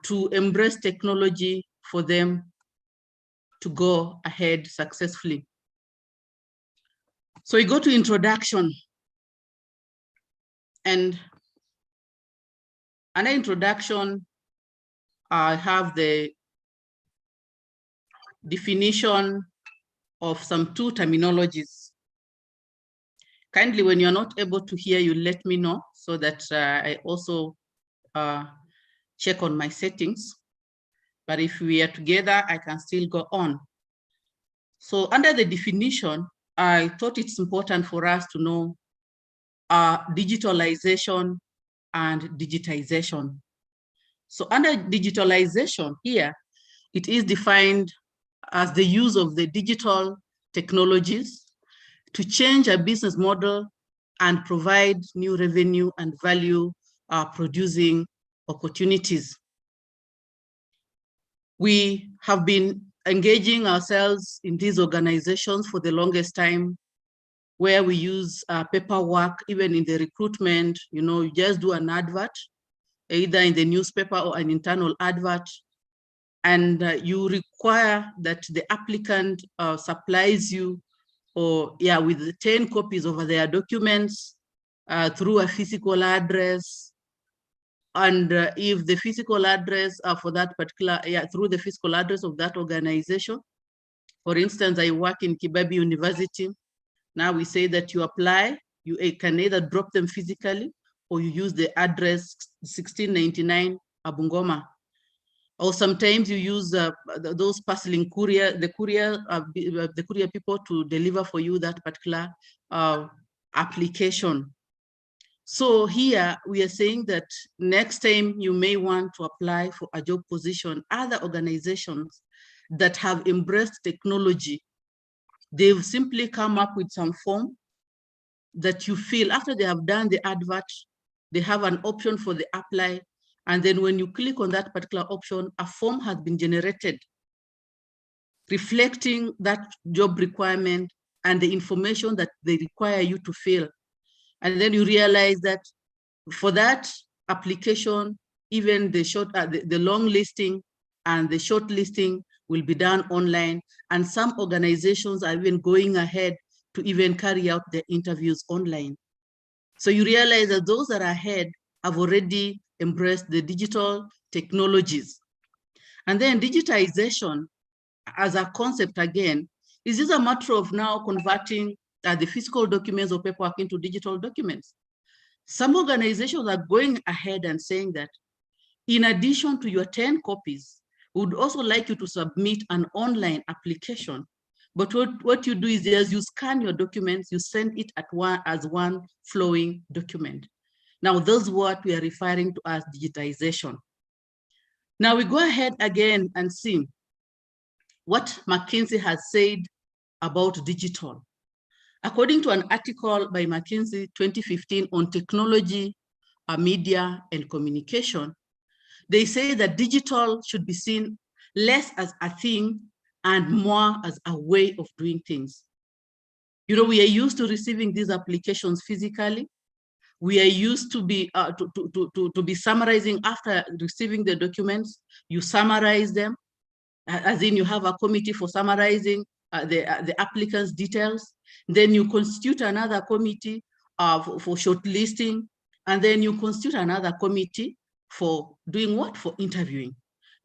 to embrace technology for them to go ahead successfully. So we go to introduction. And under introduction, I have the definition of some two terminologies. Kindly, when you're not able to hear, you let me know so that I also check on my settings. But if we are together, I can still go on. So under the definition, I thought it's important for us to know digitalization and digitization. So under digitalization here, it is defined as the use of the digital technologies to change a business model and provide new revenue and value producing opportunities. We have been engaging ourselves in these organizations for the longest time, where we use paperwork, even in the recruitment. You just do an advert, either in the newspaper or an internal advert, and you require that the applicant supplies you with 10 copies of their documents through a physical address. And if the physical address for that particular, through the physical address of that organization. For instance, I work in Kibabi University. Now we say that you apply, you can either drop them physically or you use the address 1699 Abungoma. Or sometimes you use those parceling courier, the courier people to deliver for you that particular application. So here we are saying that next time you may want to apply for a job position, other organizations that have embraced technology, they've simply come up with some form that you fill after they have done the advert. They have an option for the apply. And then when you click on that particular option, a form has been generated reflecting that job requirement and the information that they require you to fill. And then you realize that for that application, even the long listing and the short listing will be done online. And some organizations are even going ahead to even carry out their interviews online. So you realize that those that are ahead have already embraced the digital technologies. And then digitization as a concept, again, is just a matter of now converting the physical documents or paperwork into digital documents. Some organizations are going ahead and saying that in addition to your 10 copies, we would also like you to submit an online application. But what you do is you scan your documents, you send it as one flowing document. Now, that's what we are referring to as digitization. Now we go ahead again and see what McKinsey has said about digital. According to an article by McKinsey 2015 on technology, media, and communication, they say that digital should be seen less as a thing and more as a way of doing things. We are used to receiving these applications physically. We are used to be summarizing after receiving the documents. You summarize them, as in you have a committee for summarizing the applicant's details. Then you constitute another committee for shortlisting, and then you constitute another committee for doing what? For interviewing.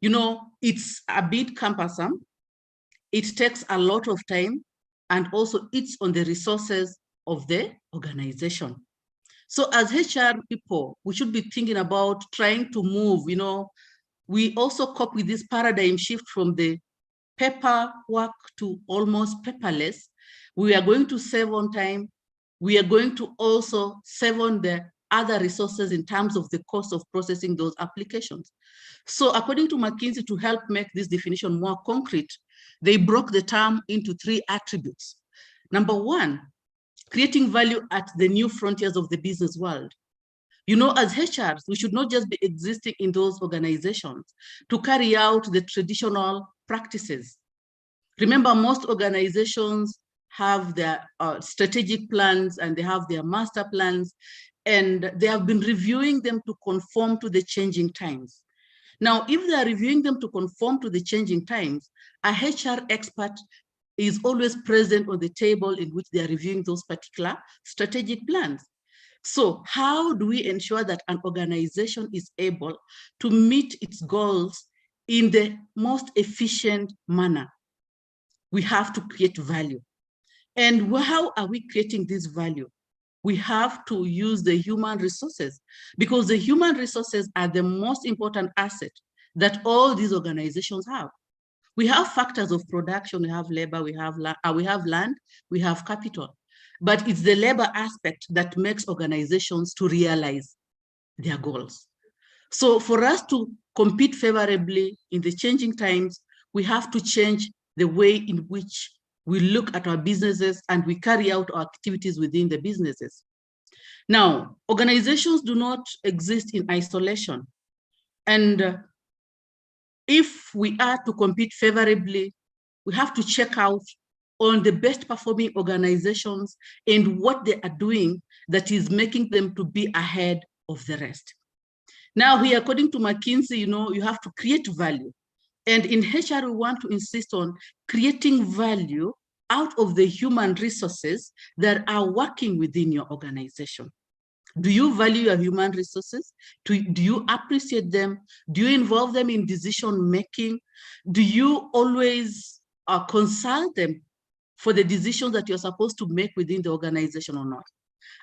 It's a bit cumbersome. It takes a lot of time, and also it's on the resources of the organization. So as HR people, we should be thinking about trying to move, we also cope with this paradigm shift from the paperwork to almost paperless. We are going to save on time. We are going to also save on the other resources in terms of the cost of processing those applications. So according to McKinsey, to help make this definition more concrete, they broke the term into 3 attributes. Number 1, creating value at the new frontiers of the business world. As HRs, we should not just be existing in those organizations to carry out the traditional practices. Remember, most organizations have their strategic plans and they have their master plans, and they have been reviewing them to conform to the changing times. Now, if they are reviewing them to conform to the changing times, a HR expert is always present on the table in which they are reviewing those particular strategic plans. So how do we ensure that an organization is able to meet its goals in the most efficient manner? We have to create value. And how are we creating this value? We have to use the human resources, because the human resources are the most important asset that all these organizations have. We have factors of production, we have labor, we have land, we have capital. But it's the labor aspect that makes organizations to realize their goals. So for us to compete favorably in the changing times, we have to change the way in which we look at our businesses and we carry out our activities within the businesses. Now, organizations do not exist in isolation. And if we are to compete favorably, we have to check out on the best performing organizations and what they are doing that is making them to be ahead of the rest. Now here, according to McKinsey, you have to create value. And in HR, we want to insist on creating value out of the human resources that are working within your organization. Do you value your human resources? Do you appreciate them? Do you involve them in decision making? Do you always consult them for the decisions that you're supposed to make within the organization or not?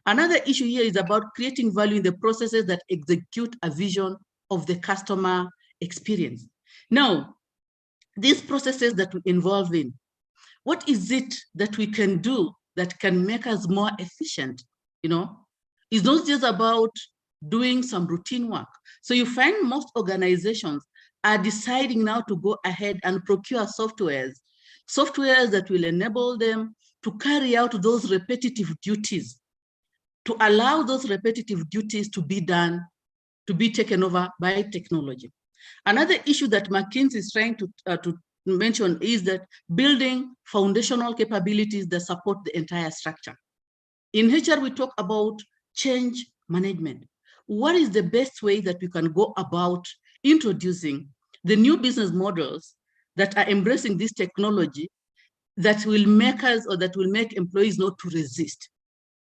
Another issue here is about creating value in the processes that execute a vision of the customer experience. Now, these processes that we involve in, what is it that we can do that can make us more efficient? It's not just about doing some routine work. So you find most organizations are deciding now to go ahead and procure softwares that will enable them to carry out those repetitive duties, to allow those repetitive duties to be done, to be taken over by technology. Another issue that McKinsey is trying to mention is that building foundational capabilities that support the entire structure. In HR, we talk about change management. What is the best way that we can go about introducing the new business models that are embracing this technology that will make us, or that will make employees not to resist?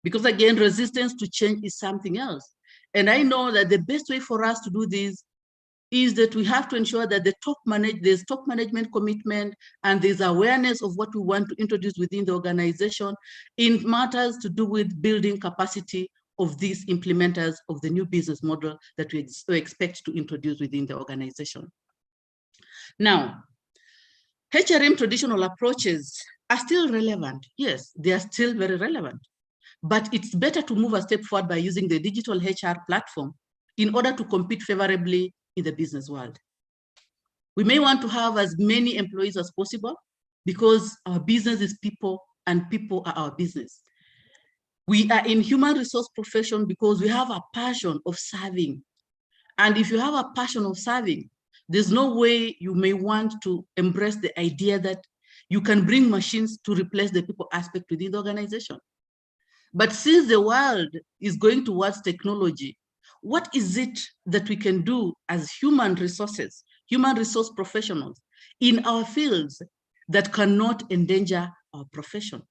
Because again, resistance to change is something else. And I know that the best way for us to do this is that we have to ensure that there's top management commitment and there's awareness of what we want to introduce within the organization in matters to do with building capacity of these implementers of the new business model that we expect to introduce within the organization. Now, HRM traditional approaches are still relevant. Yes, they are still very relevant. But it's better to move a step forward by using the digital HR platform in order to compete favorably in the business world. We may want to have as many employees as possible because our business is people and people are our business. We are in human resource profession because we have a passion of serving. And if you have a passion of serving, there's no way you may want to embrace the idea that you can bring machines to replace the people aspect within the organization. But since the world is going towards technology, what is it that we can do as human resources, human resource professionals in our fields that cannot endanger our profession?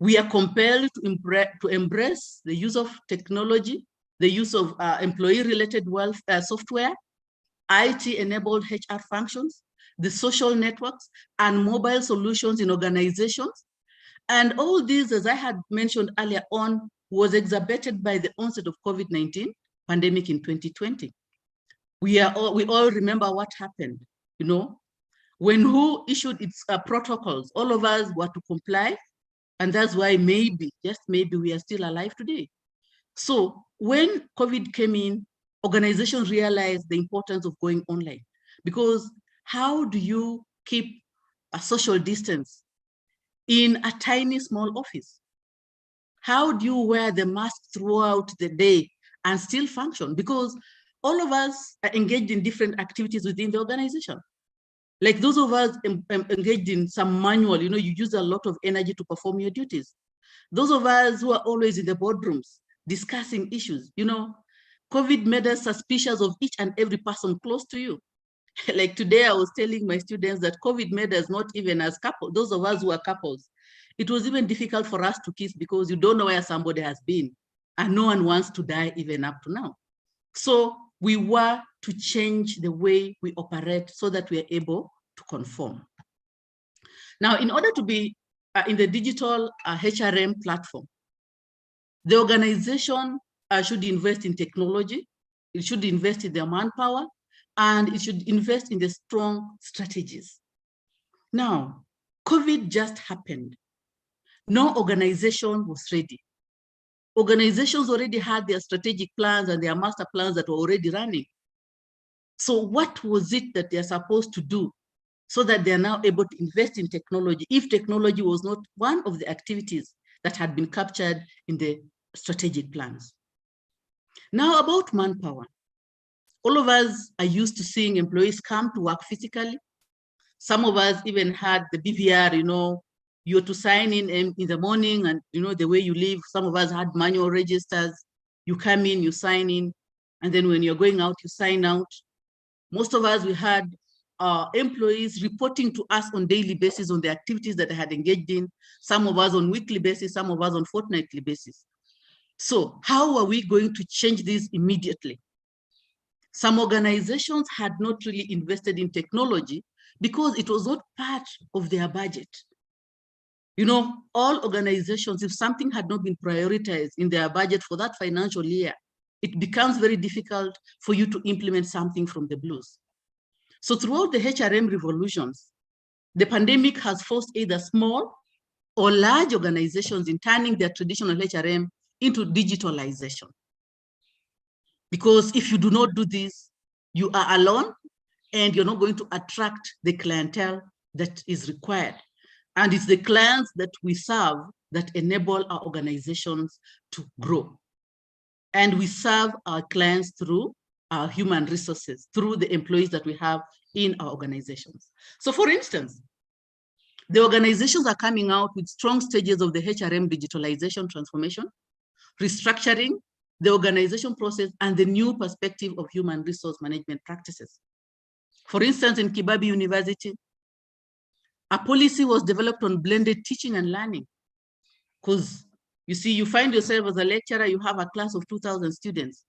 We are compelled to embrace the use of technology, the use of employee-related software, IT-enabled HR functions, the social networks, and mobile solutions in organizations. And all these, as I had mentioned earlier on, was exacerbated by the onset of COVID-19 pandemic in 2020. We all remember what happened, when WHO issued its protocols, all of us were to comply. And that's why maybe, just maybe, we are still alive today. So when COVID came in, organizations realized the importance of going online, because how do you keep a social distance in a tiny small office? How do you wear the mask throughout the day and still function? Because all of us are engaged in different activities within the organization. Like those of us engaged in some manual, you use a lot of energy to perform your duties. Those of us who are always in the boardrooms discussing issues, COVID made us suspicious of each and every person close to you. Like today, I was telling my students that COVID made us not even as couples, those of us who are couples, it was even difficult for us to kiss because you don't know where somebody has been and no one wants to die even up to now. So we were to change the way we operate so that we are able to conform. Now, in order to be in the digital HRM platform, the organization should invest in technology, it should invest in their manpower, and it should invest in the strong strategies. Now, COVID just happened. No organization was ready. Organizations already had their strategic plans and their master plans that were already running. So what was it that they're supposed to do so that they're now able to invest in technology if technology was not one of the activities that had been captured in the strategic plans? Now about manpower. All of us are used to seeing employees come to work physically. Some of us even had the BVR, you're to sign in the morning and, the way you live. Some of us had manual registers. You come in, you sign in, and then when you're going out, you sign out. Most of us, we had employees reporting to us on daily basis on the activities that they had engaged in. Some of us on weekly basis, some of us on fortnightly basis. So how are we going to change this immediately? Some organizations had not really invested in technology because it was not part of their budget. All organizations, if something had not been prioritized in their budget for that financial year, it becomes very difficult for you to implement something from the blues. So throughout the HRM revolutions, the pandemic has forced either small or large organizations in turning their traditional HRM into digitalization. Because if you do not do this, you are alone and you're not going to attract the clientele that is required. And it's the clients that we serve that enable our organizations to grow. And we serve our clients through our human resources, through the employees that we have in our organizations. So for instance, the organizations are coming out with strong stages of the HRM digitalization transformation, restructuring the organization process, and the new perspective of human resource management practices. For instance, in Kibabi University, a policy was developed on blended teaching and learning. Because you see, you find yourself as a lecturer, you have a class of 2,000 students.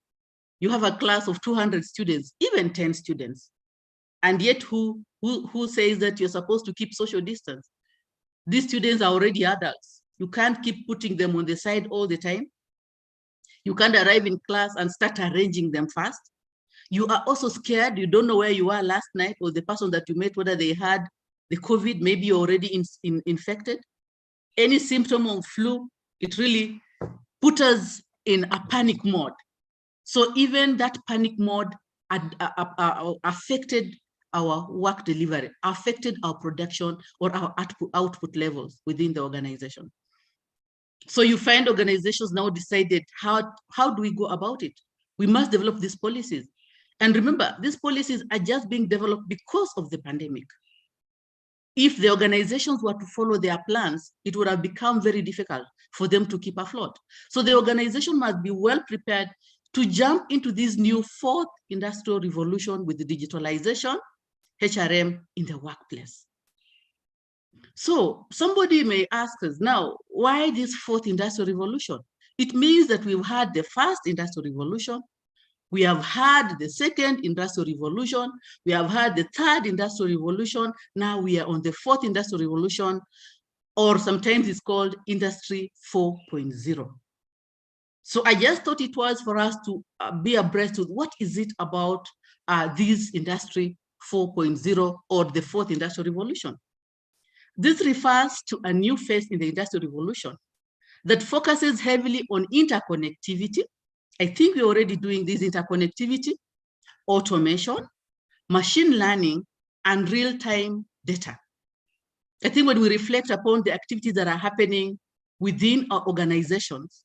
You have a class of 200 students, even 10 students. And yet who says that you're supposed to keep social distance? These students are already adults. You can't keep putting them on the side all the time. You can't arrive in class and start arranging them fast. You are also scared. You don't know where you are last night or the person that you met, whether they had the COVID, maybe you're already infected. Any symptom of flu, it really put us in a panic mode. So even that panic mode affected our work delivery, affected our production or our output levels within the organization. So you find organizations now decided, how do we go about it? We must develop these policies. And remember, these policies are just being developed because of the pandemic. If the organizations were to follow their plans, it would have become very difficult for them to keep afloat. So the organization must be well prepared to jump into this new fourth industrial revolution with the digitalization, HRM in the workplace. So somebody may ask us now, why this fourth industrial revolution? It means that we've had the first industrial revolution, we have had the second industrial revolution, we have had the third industrial revolution, now we are on the fourth industrial revolution, or sometimes it's called Industry 4.0. So I just thought it was for us to be abreast with what is it about this Industry 4.0 or the fourth industrial revolution. This refers to a new phase in the industrial revolution that focuses heavily on interconnectivity. I think we're already doing this: interconnectivity, automation, machine learning, and real-time data. I think when we reflect upon the activities that are happening within our organizations,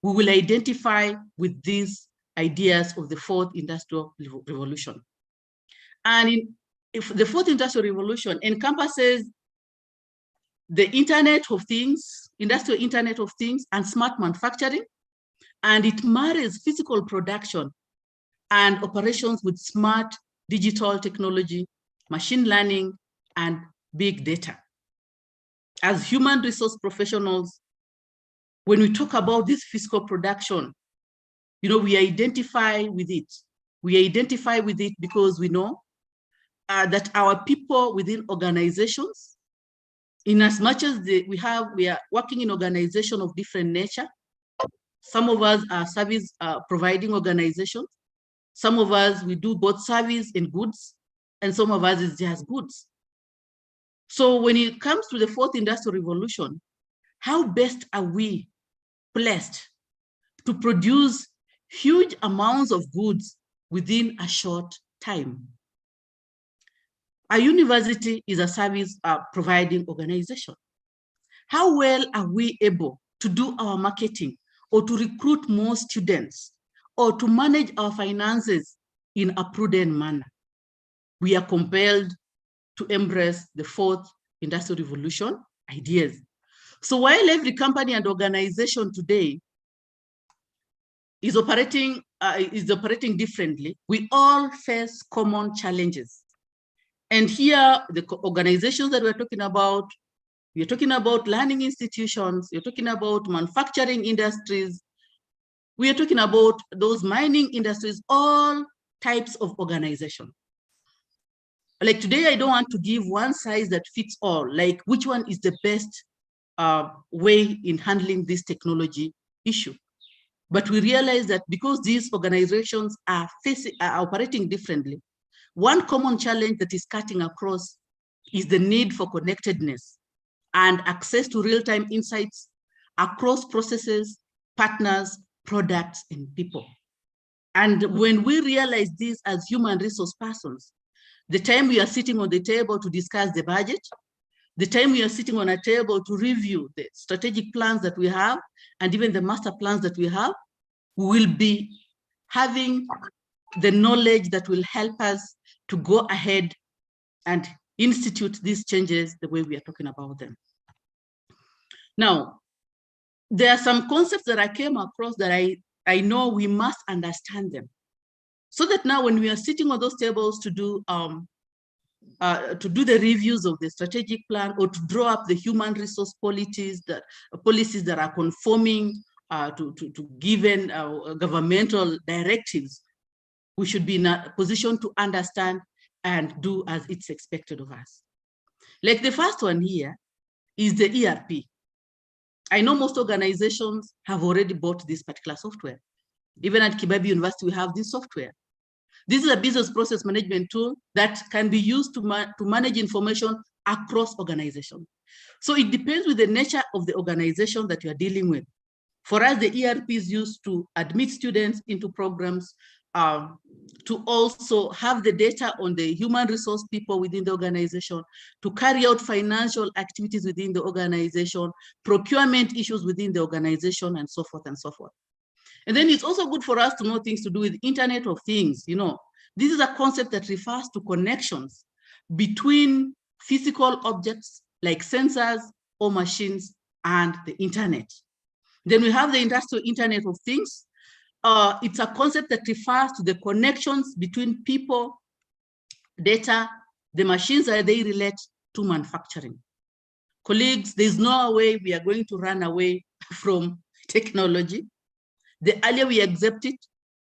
we will identify with these ideas of the fourth industrial revolution. And if the fourth industrial revolution encompasses the Internet of Things, industrial Internet of Things, and smart manufacturing, and it marries physical production and operations with smart digital technology, machine learning, and big data. As human resource professionals, when we talk about this fiscal production, we identify with it. We identify with it because we know that our people within organizations, in as much as we are working in organizations of different nature. Some of us are service providing organizations. Some of us, we do both service and goods, and some of us is just goods. So when it comes to the fourth industrial revolution, how best are we placed to produce huge amounts of goods within a short time? A university is a service providing organization. How well are we able to do our marketing or to recruit more students or to manage our finances in a prudent manner? We are compelled to embrace the fourth industrial revolution ideas. So while every company and organization today is operating differently, we all face common challenges. And here, the organizations that we're talking about learning institutions, you're talking about manufacturing industries, we are talking about those mining industries, all types of organization. Like today, I don't want to give one size that fits all, like which one is the best way in handling this technology issue. But we realize that because these organizations are operating differently, one common challenge that is cutting across is the need for connectedness and access to real-time insights across processes, partners, products, and people. And when we realize this as human resource persons, the time we are sitting on the table to discuss the budget, the time we are sitting on a table to review the strategic plans that we have, and even the master plans that we have, we will be having the knowledge that will help us to go ahead and institute these changes the way we are talking about them. Now, there are some concepts that I came across that I know we must understand them, so that now when we are sitting on those tables to do the reviews of the strategic plan or to draw up the human resource policies that are conforming to given governmental directives, we should be in a position to understand and do as it's expected of us. Like the first one here is the ERP. I know most organizations have already bought this particular software. Even at Kibabi University, we have this software. This is a business process management tool that can be used to manage information across organizations. So it depends with the nature of the organization that you are dealing with. For us, the ERP is used to admit students into programs, to also have the data on the human resource people within the organization, to carry out financial activities within the organization, procurement issues within the organization, and so forth and so forth. And then it's also good for us to know things to do with Internet of Things. This is a concept that refers to connections between physical objects like sensors or machines and the internet. Then we have the industrial Internet of Things. It's a concept that refers to the connections between people, data, the machines that they relate to manufacturing. Colleagues, there's no way we are going to run away from technology. The earlier we accept it,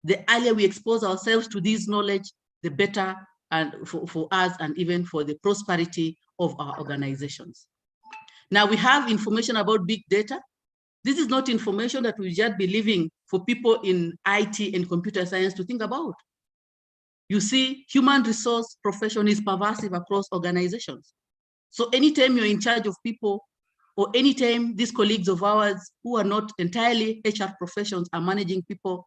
the earlier we expose ourselves to this knowledge, the better and for us and even for the prosperity of our organizations. Now we have information about big data. This is not information that we just be leaving for people in IT and computer science to think about. You see, human resource profession is pervasive across organizations. So anytime you're in charge of people, or anytime these colleagues of ours who are not entirely HR professions are managing people,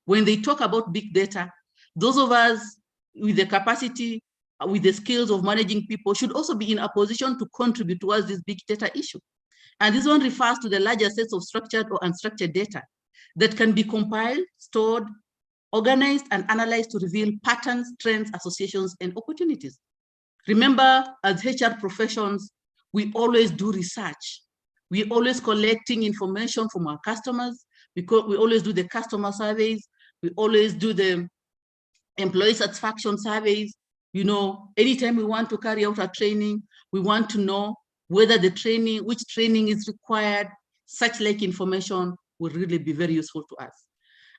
when they talk about big data, those of us with the capacity, with the skills of managing people should also be in a position to contribute towards this big data issue. And this one refers to the larger sets of structured or unstructured data that can be compiled, stored, organized, and analyzed to reveal patterns, trends, associations, and opportunities. Remember, as HR professions, we always do research. We're always collecting information from our customers, because we always do the customer surveys. We always do the employee satisfaction surveys. Anytime we want to carry out a training, we want to know whether which training is required. Such like information will really be very useful to us.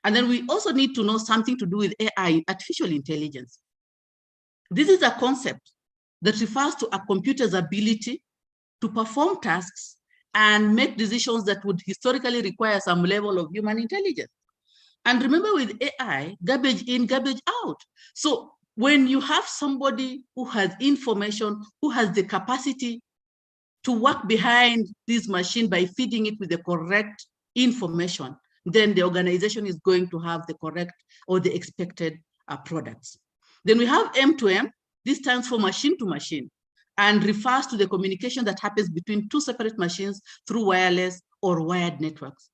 And then we also need to know something to do with AI, artificial intelligence. This is a concept that refers to a computer's ability to perform tasks and make decisions that would historically require some level of human intelligence. And remember, with AI, garbage in, garbage out. So when you have somebody who has information, who has the capacity to work behind this machine by feeding it with the correct information, then the organization is going to have the correct or the expected products. Then we have M2M. This stands for machine to machine and refers to the communication that happens between two separate machines through wireless or wired networks.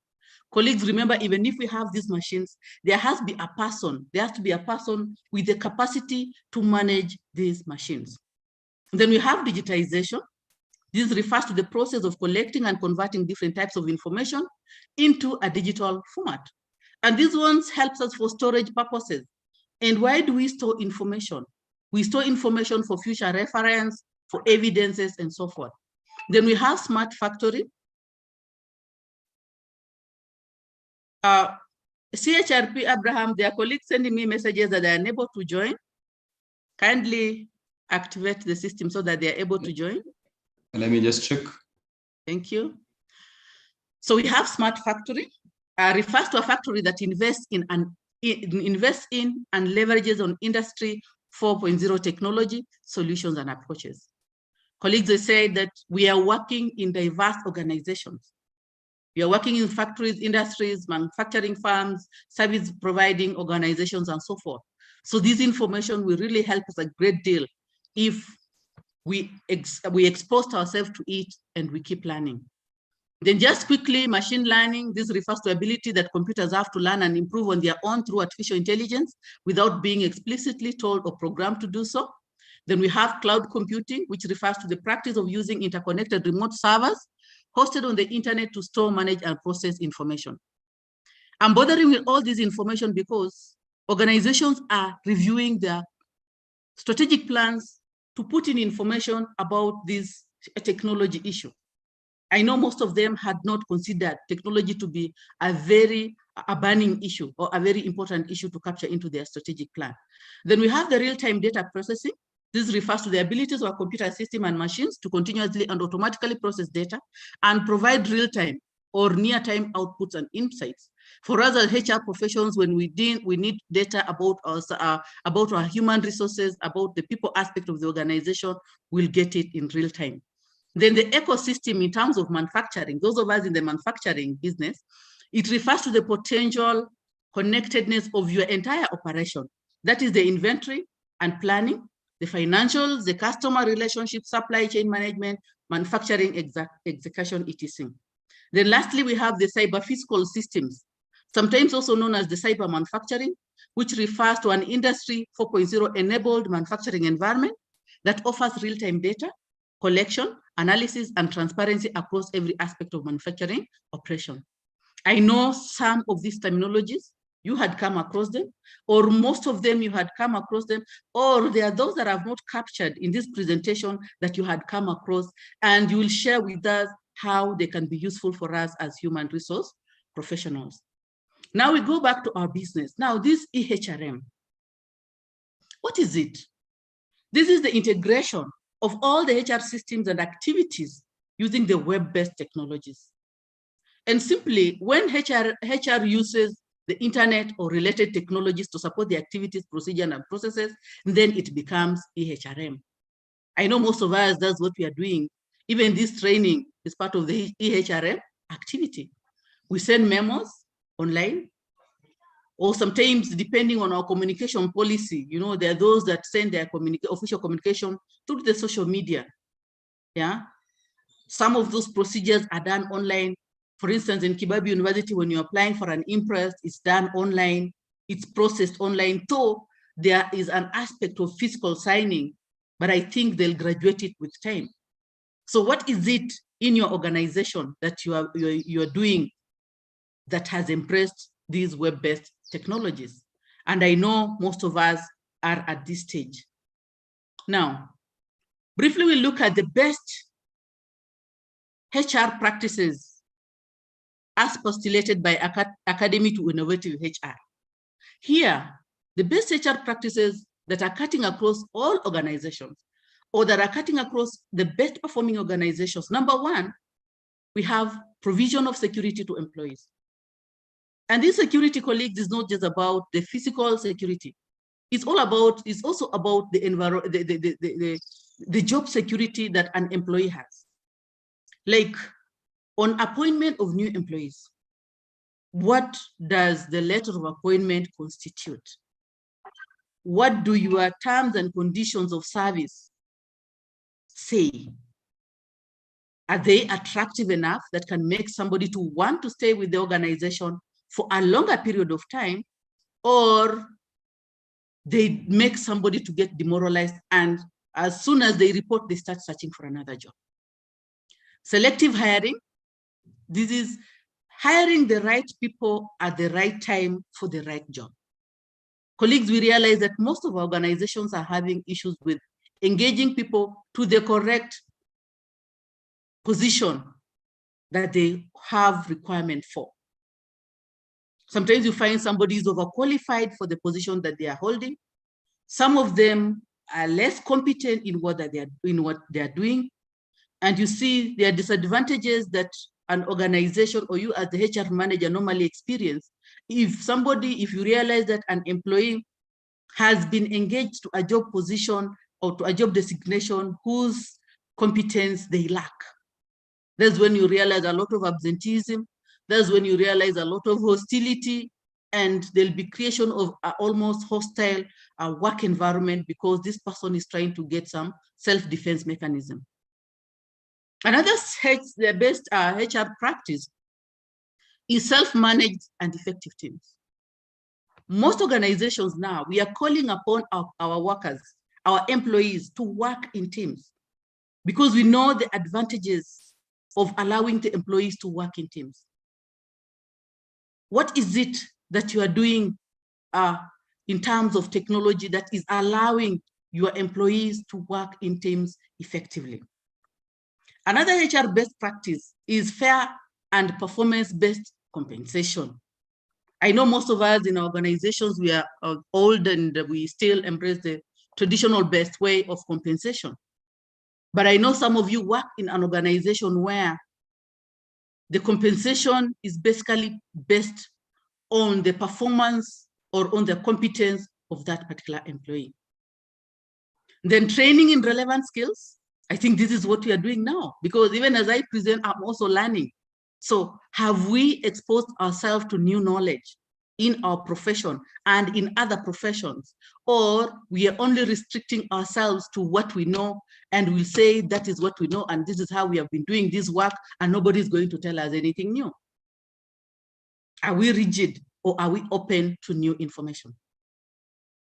Colleagues, remember, even if we have these machines, there has to be a person with the capacity to manage these machines. Then we have digitization. This refers to the process of collecting and converting different types of information into a digital format. And these ones helps us for storage purposes. And why do we store information? We store information for future reference, for evidences, and so forth. Then we have smart factory. CHRP Abraham, their colleagues sending me messages that they are unable to join. Kindly activate the system so that they are able to join. Let me just check. Thank you. So we have smart factory, refers to a factory that invests in and leverages on industry 4.0 technology, solutions, and approaches. Colleagues, they say that we are working in diverse organizations. We are working in factories, industries, manufacturing firms, service providing organizations, and so forth. So this information will really help us a great deal if we expose ourselves to it and we keep learning. Then just quickly, machine learning. This refers to ability that computers have to learn and improve on their own through artificial intelligence without being explicitly told or programmed to do so. Then we have cloud computing, which refers to the practice of using interconnected remote servers hosted on the internet to store, manage, and process information. I'm bothering with all this information because organizations are reviewing their strategic plans to put in information about this technology issue. I know most of them had not considered technology to be a burning issue or a very important issue to capture into their strategic plan. Then we have the real-time data processing. This refers to the abilities of our computer system and machines to continuously and automatically process data and provide real-time or near-time outputs and insights. For us as HR professionals, when we need data about us, about our human resources, about the people aspect of the organization, we'll get it in real time. Then the ecosystem in terms of manufacturing, those of us in the manufacturing business, it refers to the potential connectedness of your entire operation. That is the inventory and planning, the financials, the customer relationship, supply chain management, manufacturing execution, etc. Then lastly, we have the cyber physical systems, sometimes also known as the cyber manufacturing, which refers to an industry 4.0 enabled manufacturing environment that offers real-time data, collection, analysis, and transparency across every aspect of manufacturing operation. I know some of these terminologies, you had come across them, or most of them you had come across them, or there are those that have not captured in this presentation that you had come across, and you will share with us how they can be useful for us as human resource professionals. Now we go back to our business. Now this EHRM, what is it? This is the integration of all the HR systems and activities using the web-based technologies. And simply, when HR uses the internet or related technologies to support the activities, procedures, and processes, then it becomes EHRM. I know most of us, that's what we are doing. Even this training is part of the EHRM activity. We send memos online, or sometimes depending on our communication policy, there are those that send their official communication through the social media. Yeah, some of those procedures are done online. For instance, in Kibabi University, when you're applying for an impress, it's done online, it's processed online. So there is an aspect of physical signing, but I think they'll graduate it with time. So what is it in your organization that you are doing that has embraced these web-based technologies? And I know most of us are at this stage. Now, briefly, we'll look at the best HR practices as postulated by Academy to Innovative HR. Here, the best HR practices that are cutting across all organizations or that are cutting across the best performing organizations. Number one, we have provision of security to employees. And this security, colleagues, is not just about the physical security. It's also about the job security that an employee has. Like on appointment of new employees, what does the letter of appointment constitute? What do your terms and conditions of service say? Are they attractive enough that can make somebody to want to stay with the organization for a longer period of time, or they make somebody to get demoralized and as soon as they report, they start searching for another job? Selective hiring, this is hiring the right people at the right time for the right job. Colleagues, we realize that most of our organizations are having issues with engaging people to the correct position that they have requirement for. Sometimes you find somebody is overqualified for the position that they are holding. Some of them are less competent in what they are doing. And you see there are disadvantages that an organization or you as the HR manager normally experience. If you realize that an employee has been engaged to a job position or to a job designation whose competence they lack, that's when you realize a lot of absenteeism. That's when you realize a lot of hostility, and there'll be creation of an almost hostile work environment because this person is trying to get some self-defense mechanism. Another the best HR practice is self-managed and effective teams. Most organizations now, we are calling upon our workers, our employees to work in teams because we know the advantages of allowing the employees to work in teams. What is it that you are doing in terms of technology that is allowing your employees to work in teams effectively? Another HR best practice is fair and performance-based compensation. I know most of us in our organizations, we are old and we still embrace the traditional best way of compensation. But I know some of you work in an organization where the compensation is basically based on the performance or on the competence of that particular employee. Then training in relevant skills. I think this is what we are doing now, because even as I present, I'm also learning. So have we exposed ourselves to new knowledge in our profession and in other professions, or we are only restricting ourselves to what we know and we'll say that is what we know and this is how we have been doing this work and nobody's going to tell us anything new? Are we rigid or are we open to new information?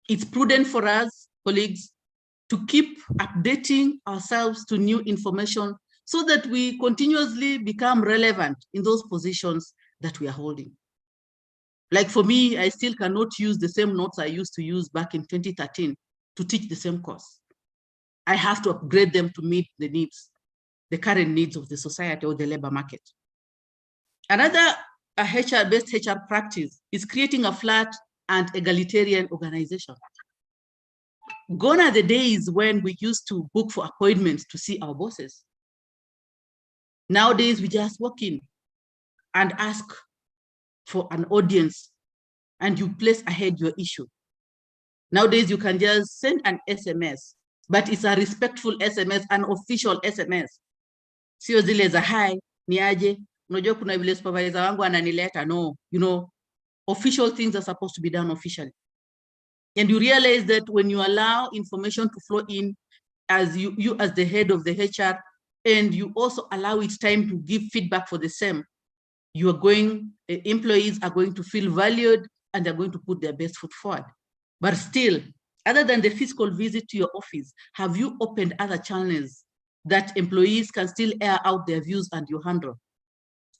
It's prudent for us, colleagues, to keep updating ourselves to new information so that we continuously become relevant in those positions that we are holding. Like for me, I still cannot use the same notes I used to use back in 2013 to teach the same course. I have to upgrade them to meet the needs, the current needs of the society or the labor market. Another best HR practice is creating a flat and egalitarian organization. Gone are the days when we used to book for appointments to see our bosses. Nowadays, we just walk in and ask for an audience and you place ahead your issue. Nowadays, you can just send an SMS, but it's a respectful SMS, an official SMS. Sio zile za hi, ni aje, unajua kuna vile supervisor wangu ananileta. No, you know, official things are supposed to be done officially. And you realize that when you allow information to flow in as you as the head of the HR, and you also allow it time to give feedback for the same, employees are going to feel valued and they're going to put their best foot forward. But still, other than the physical visit to your office, have you opened other channels that employees can still air out their views and you handle?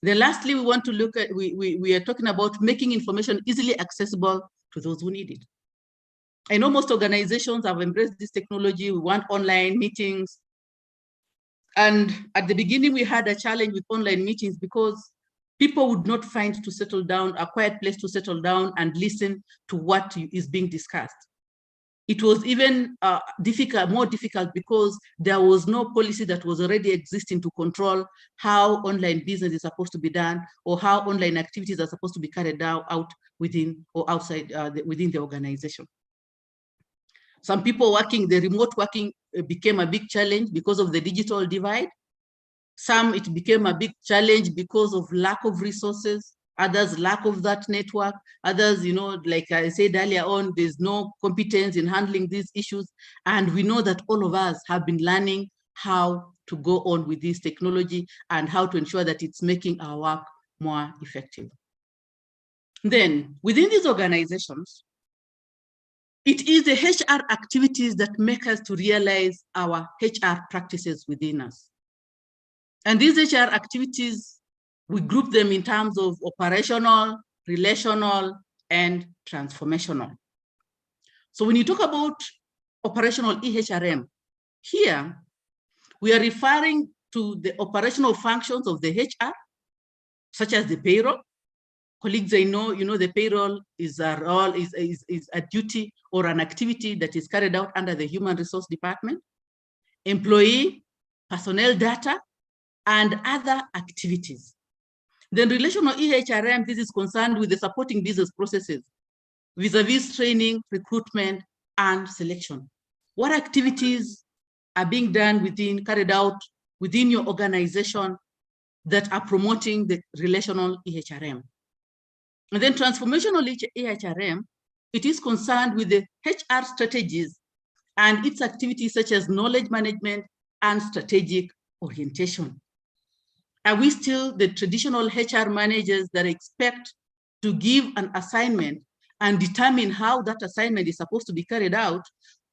Then lastly, we want to look at, we are talking about making information easily accessible to those who need it. I know most organizations have embraced this technology. We want online meetings. And at the beginning, we had a challenge with online meetings because people would not find to settle down, a quiet place to settle down and listen to what is being discussed. It was even more difficult because there was no policy that was already existing to control how online business is supposed to be done or how online activities are supposed to be carried out within or outside within the organization. Some people working, the remote working became a big challenge because of the digital divide. Some, it became a big challenge because of lack of resources. Others, lack of that network. Others, like I said earlier on, there's no competence in handling these issues. And we know that all of us have been learning how to go on with this technology and how to ensure that it's making our work more effective. Then, within these organizations, it is the HR activities that make us to realize our HR practices within us. And these HR activities, we group them in terms of operational, relational, and transformational. So when you talk about operational EHRM, here we are referring to the operational functions of the HR, such as the payroll. Colleagues, I know, the payroll is a role, is a duty or an activity that is carried out under the Human Resource Department, employee, personnel data, and other activities. Then relational EHRM, this is concerned with the supporting business processes, vis-a-vis training, recruitment, and selection. What activities are being done carried out within your organization that are promoting the relational EHRM? And then transformational EHRM, it is concerned with the HR strategies and its activities such as knowledge management and strategic orientation. Are we still the traditional HR managers that expect to give an assignment and determine how that assignment is supposed to be carried out,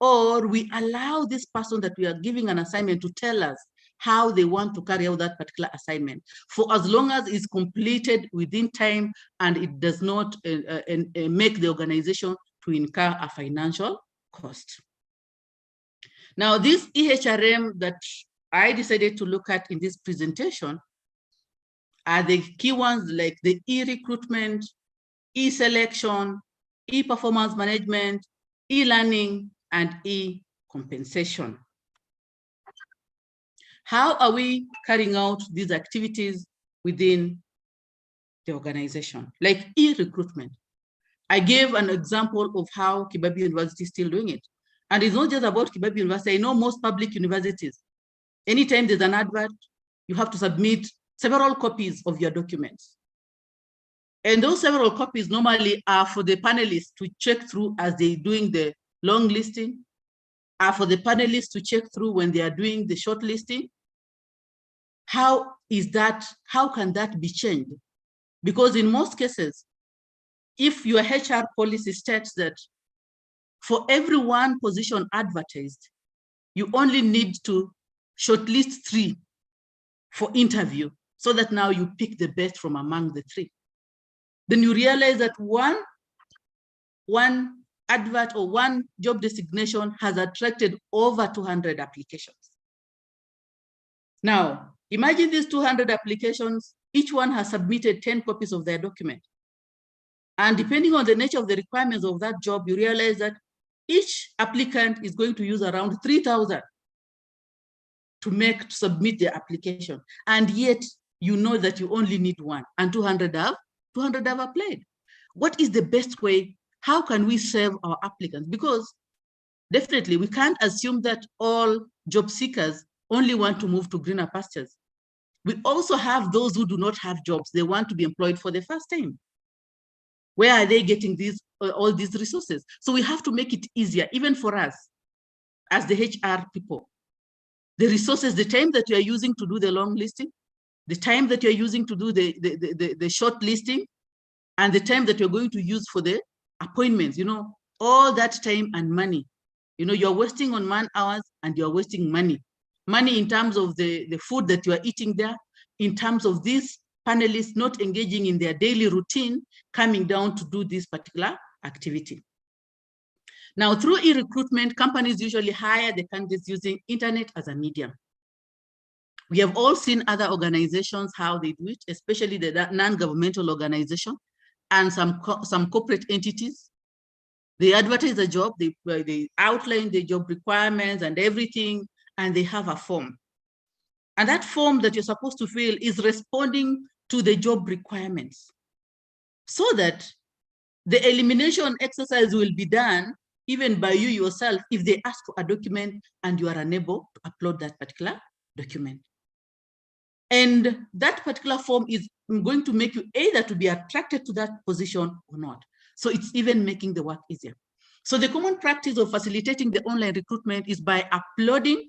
or we allow this person that we are giving an assignment to tell us how they want to carry out that particular assignment, for as long as it's completed within time and it does not make the organization to incur a financial cost. Now, this EHRM that I decided to look at in this presentation are the key ones, like the e-recruitment, e-selection, e-performance management, e-learning, and e-compensation. How are we carrying out these activities within the organization? Like e-recruitment. I gave an example of how Kibabi University is still doing it. And it's not just about Kibabi University. I know most public universities, anytime there's an advert, you have to submit several copies of your documents. And those several copies normally are for the panelists to check through as they're doing the long listing, are for the panelists to check through when they are doing the short listing. How can that be changed? Because in most cases, if your HR policy states that for every one position advertised, you only need to shortlist 3 for interview, so that now you pick the best from among the 3. Then you realize that one advert or one job designation has attracted over 200 applications. Now, imagine these 200 applications, each one has submitted 10 copies of their document. And depending on the nature of the requirements of that job, you realize that each applicant is going to use around 3,000 to submit their application. And yet, you know that you only need 1, and 200 have applied. What is the best way? How can we serve our applicants? Because definitely we can't assume that all job seekers only want to move to greener pastures. We also have those who do not have jobs. They want to be employed for the first time. Where are they getting all these resources? So we have to make it easier, even for us as the HR people. The resources, the time that you are using to do the long listing, the time that you're using to do the short listing, and the time that you're going to use for the appointments, all that time and money. You're wasting on man hours and you're wasting money. Money in terms of the food that you are eating there, in terms of these panelists not engaging in their daily routine, coming down to do this particular activity. Now, through e-recruitment, companies usually hire the candidates using internet as a medium. We have all seen other organizations, how they do it, especially the non-governmental organization and some corporate entities. They advertise a job, they outline the job requirements and everything, and they have a form. And that form that you're supposed to fill is responding to the job requirements, so that the elimination exercise will be done even by you yourself if they ask for a document and you are unable to upload that particular document. And that particular form is going to make you either to be attracted to that position or not. So it's even making the work easier. So the common practice of facilitating the online recruitment is by uploading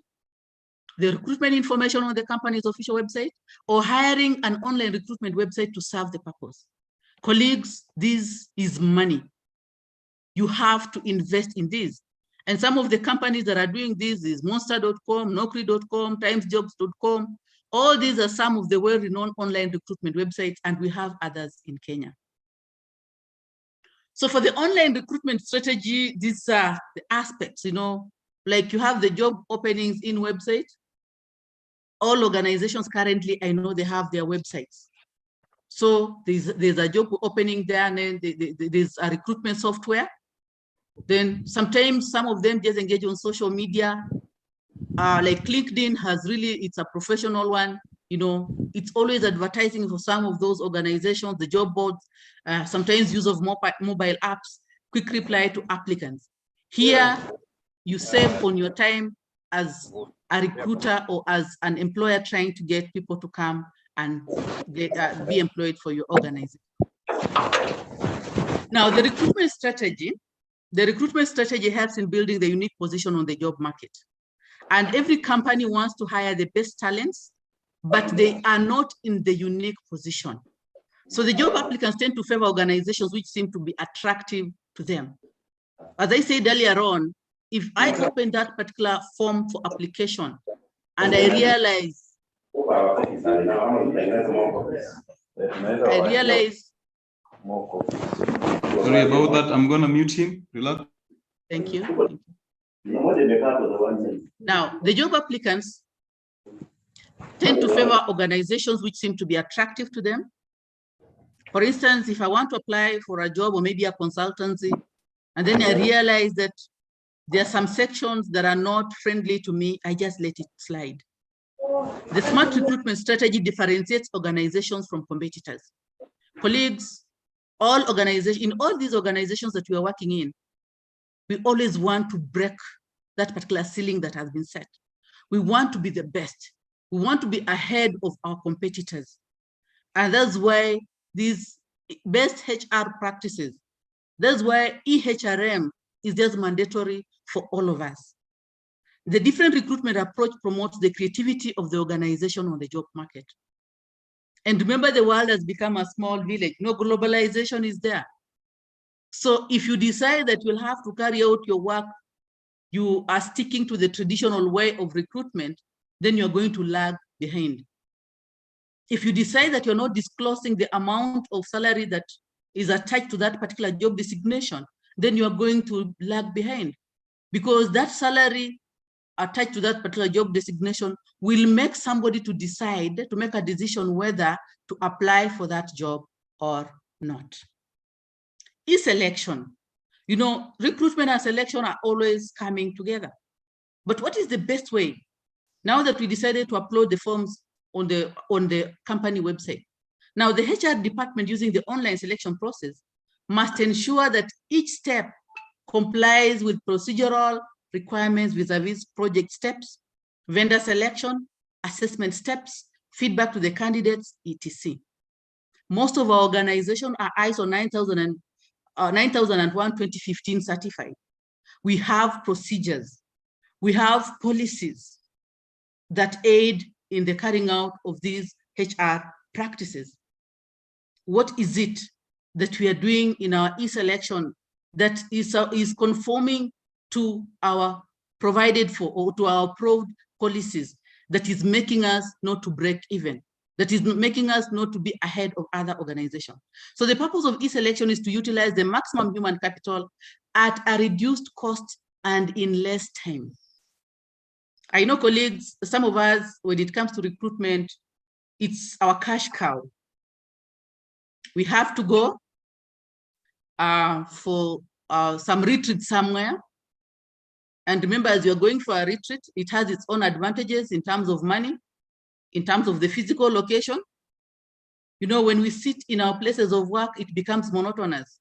the recruitment information on the company's official website or hiring an online recruitment website to serve the purpose. Colleagues, this is money. You have to invest in this. And some of the companies that are doing this is monster.com, Naukri.com, timesjobs.com. All these are some of the well-renowned online recruitment websites, and we have others in Kenya. So for the online recruitment strategy, these are the aspects, like you have the job openings in website. All organizations currently, I know they have their websites. So there's a job opening there, and then there's a recruitment software. Then sometimes some of them just engage on social media. Like LinkedIn has really, it's a professional one. It's always advertising for some of those organizations, the job boards, sometimes use of mobile apps, quick reply to applicants. Here, you save on your time as a recruiter or as an employer trying to get people to come and be employed for your organization. Now, the recruitment strategy helps in building the unique position on the job market. And every company wants to hire the best talents, but they are not in the unique position. So the job applicants tend to favor organizations which seem to be attractive to them. As I said earlier on, if I open that particular form for application and I realize Sorry about that. I'm going to mute him. Relax. Thank you. Now, the job applicants tend to favor organizations which seem to be attractive to them. For instance, if I want to apply for a job or maybe a consultancy, and then I realize that there are some sections that are not friendly to me, I just let it slide. The smart recruitment strategy differentiates organizations from competitors. Colleagues, in all these organizations that we are working in, we always want to break that particular ceiling that has been set. We want to be the best. We want to be ahead of our competitors. And that's why these best HR practices, that's why EHRM is just mandatory for all of us. The different recruitment approach promotes the creativity of the organization on the job market. And remember, the world has become a small village. No, globalization is there. So if you decide that you'll have to carry out your work, you are sticking to the traditional way of recruitment, then you're going to lag behind. If you decide that you're not disclosing the amount of salary that is attached to that particular job designation, then you're going to lag behind, because that salary attached to that particular job designation will make somebody to decide, to make a decision whether to apply for that job or not. E-selection. Recruitment and selection are always coming together. But what is the best way? Now that we decided to upload the forms on the company website, now the HR department, using the online selection process, must ensure that each step complies with procedural requirements vis-a-vis project steps, vendor selection, assessment steps, feedback to the candidates, etc. Most of our organizations are ISO 9001-2015 certified. We have procedures. We have policies that aid in the carrying out of these HR practices. What is it that we are doing in our e-selection that is conforming to our provided for or to our approved policies that is making us not to break even? that is making us not to be ahead of other organizations. So the purpose of e-selection is to utilize the maximum human capital at a reduced cost and in less time. I know colleagues, some of us, when it comes to recruitment, it's our cash cow. We have to go for some retreat somewhere. And remember, as you're going for a retreat, it has its own advantages in terms of money, in terms of the physical location. You know, when we sit in our places of work, it becomes monotonous.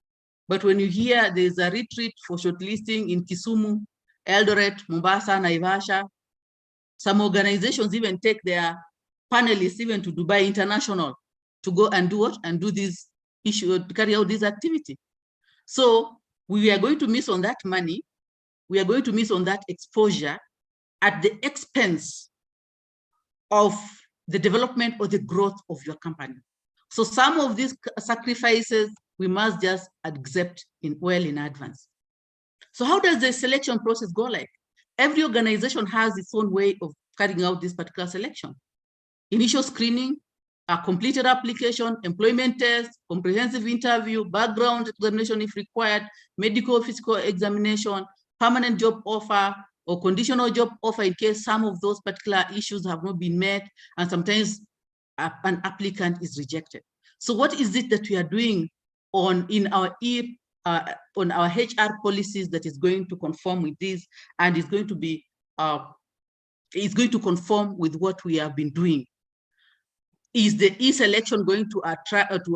But when you hear there's a retreat for shortlisting in Kisumu, Eldoret, Mombasa, Naivasha, some organizations even take their panelists even to Dubai International to go and do what? And do this issue, to carry out this activity. So we are going to miss on that money. We are going to miss on that exposure at the expense of the development or the growth of your company. So some of these sacrifices we must just accept well in advance. So how does the selection process go like? Every organization has its own way of carrying out this particular selection. Initial screening, a completed application, employment test, comprehensive interview, background examination if required, medical, physical examination, permanent job offer, or conditional job offer in case some of those particular issues have not been met, and sometimes an applicant is rejected. So what is it that we are doing on our HR policies that is going to conform with this, and is going to be conform with what we have been doing? Is the e-selection going to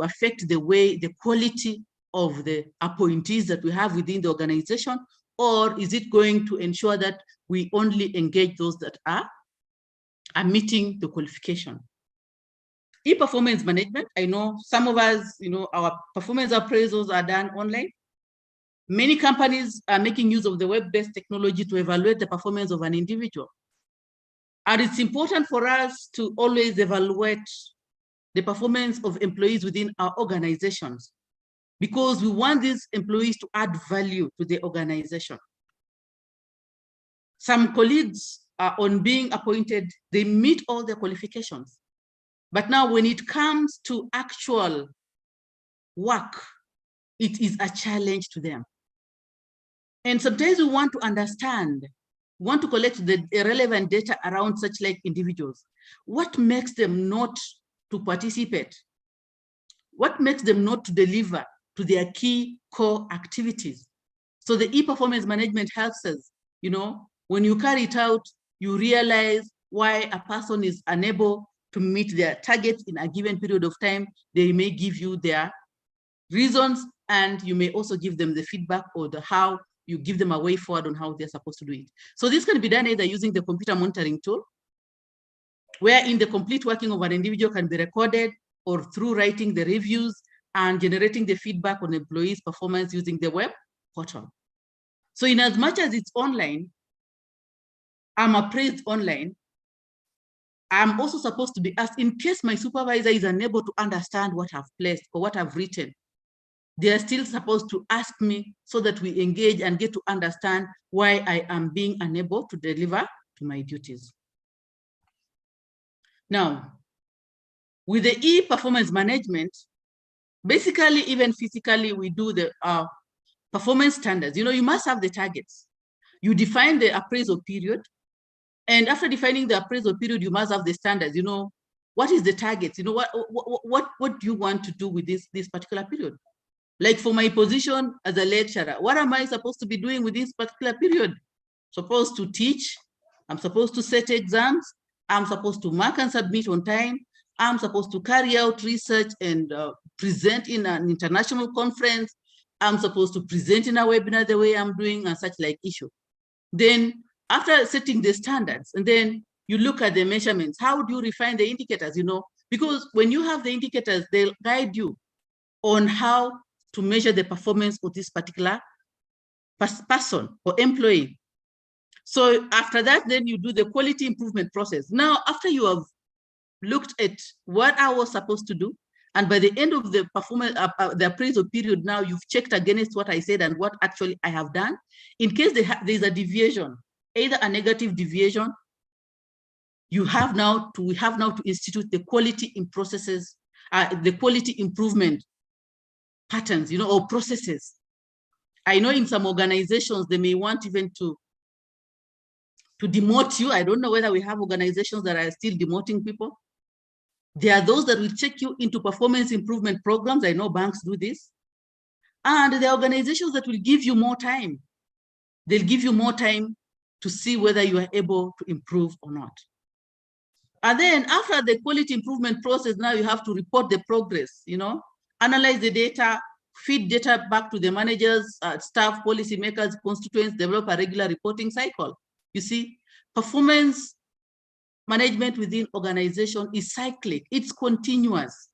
affect the way, the quality of the appointees that we have within the organization, or is it going to ensure that we only engage those that are meeting the qualification? E-performance management, I know some of us, you know, our performance appraisals are done online. Many companies are making use of the web-based technology to evaluate the performance of an individual. And it's important for us to always evaluate the performance of employees within our organizations, because we want these employees to add value to the organization. Some colleagues are on being appointed, they meet all their qualifications. But now when it comes to actual work, it is a challenge to them. And sometimes we want to understand, we want to collect the relevant data around such like individuals. What makes them not to participate? What makes them not to deliver to their key core activities? So the e-performance management helps us, you know, when you carry it out, you realize why a person is unable to meet their targets in a given period of time. They may give you their reasons, and you may also give them the feedback or the how you give them a way forward on how they're supposed to do it. So this can be done either using the computer monitoring tool, wherein the complete working of an individual can be recorded, or through writing the reviews and generating the feedback on employees' performance using the web portal. So in as much as it's online, I'm appraised online, I'm also supposed to be asked, in case my supervisor is unable to understand what I've placed or what I've written, they are still supposed to ask me so that we engage and get to understand why I am being unable to deliver to my duties. Now, with the e-performance management, basically, even physically, we do the performance standards. You know, you must have the targets. You define the appraisal period. And after defining the appraisal period, you must have the standards. You know, what is the target? You know, what do you want to do with this particular period? Like for my position as a lecturer, what am I supposed to be doing with this particular period? Supposed to teach, I'm supposed to set exams, I'm supposed to mark and submit on time, I'm supposed to carry out research and present in an international conference, I'm supposed to present in a webinar the way I'm doing and such like issue. Then after setting the standards, and then you look at the measurements, how do you refine the indicators, you know? Because when you have the indicators, they'll guide you on how to measure the performance of this particular person or employee. So after that, then you do the quality improvement process. Now, after you have looked at what I was supposed to do, and by the end of the performance, the appraisal period, now you've checked against what I said and what actually I have done. In case there's a deviation, either a negative deviation we have now to institute the quality in processes, the quality improvement patterns, or processes. I know in some organizations, they may want even to demote you. I don't know whether we have organizations that are still demoting people. There are those that will check you into performance improvement programs. I know banks do this. And there are organizations that will give you more time. They'll give you more time to see whether you are able to improve or not. And then after the quality improvement process, now you have to report the progress, analyze the data, feed data back to the managers, staff, policymakers, constituents, develop a regular reporting cycle. You see, performance management within organization is cyclic, it's continuous.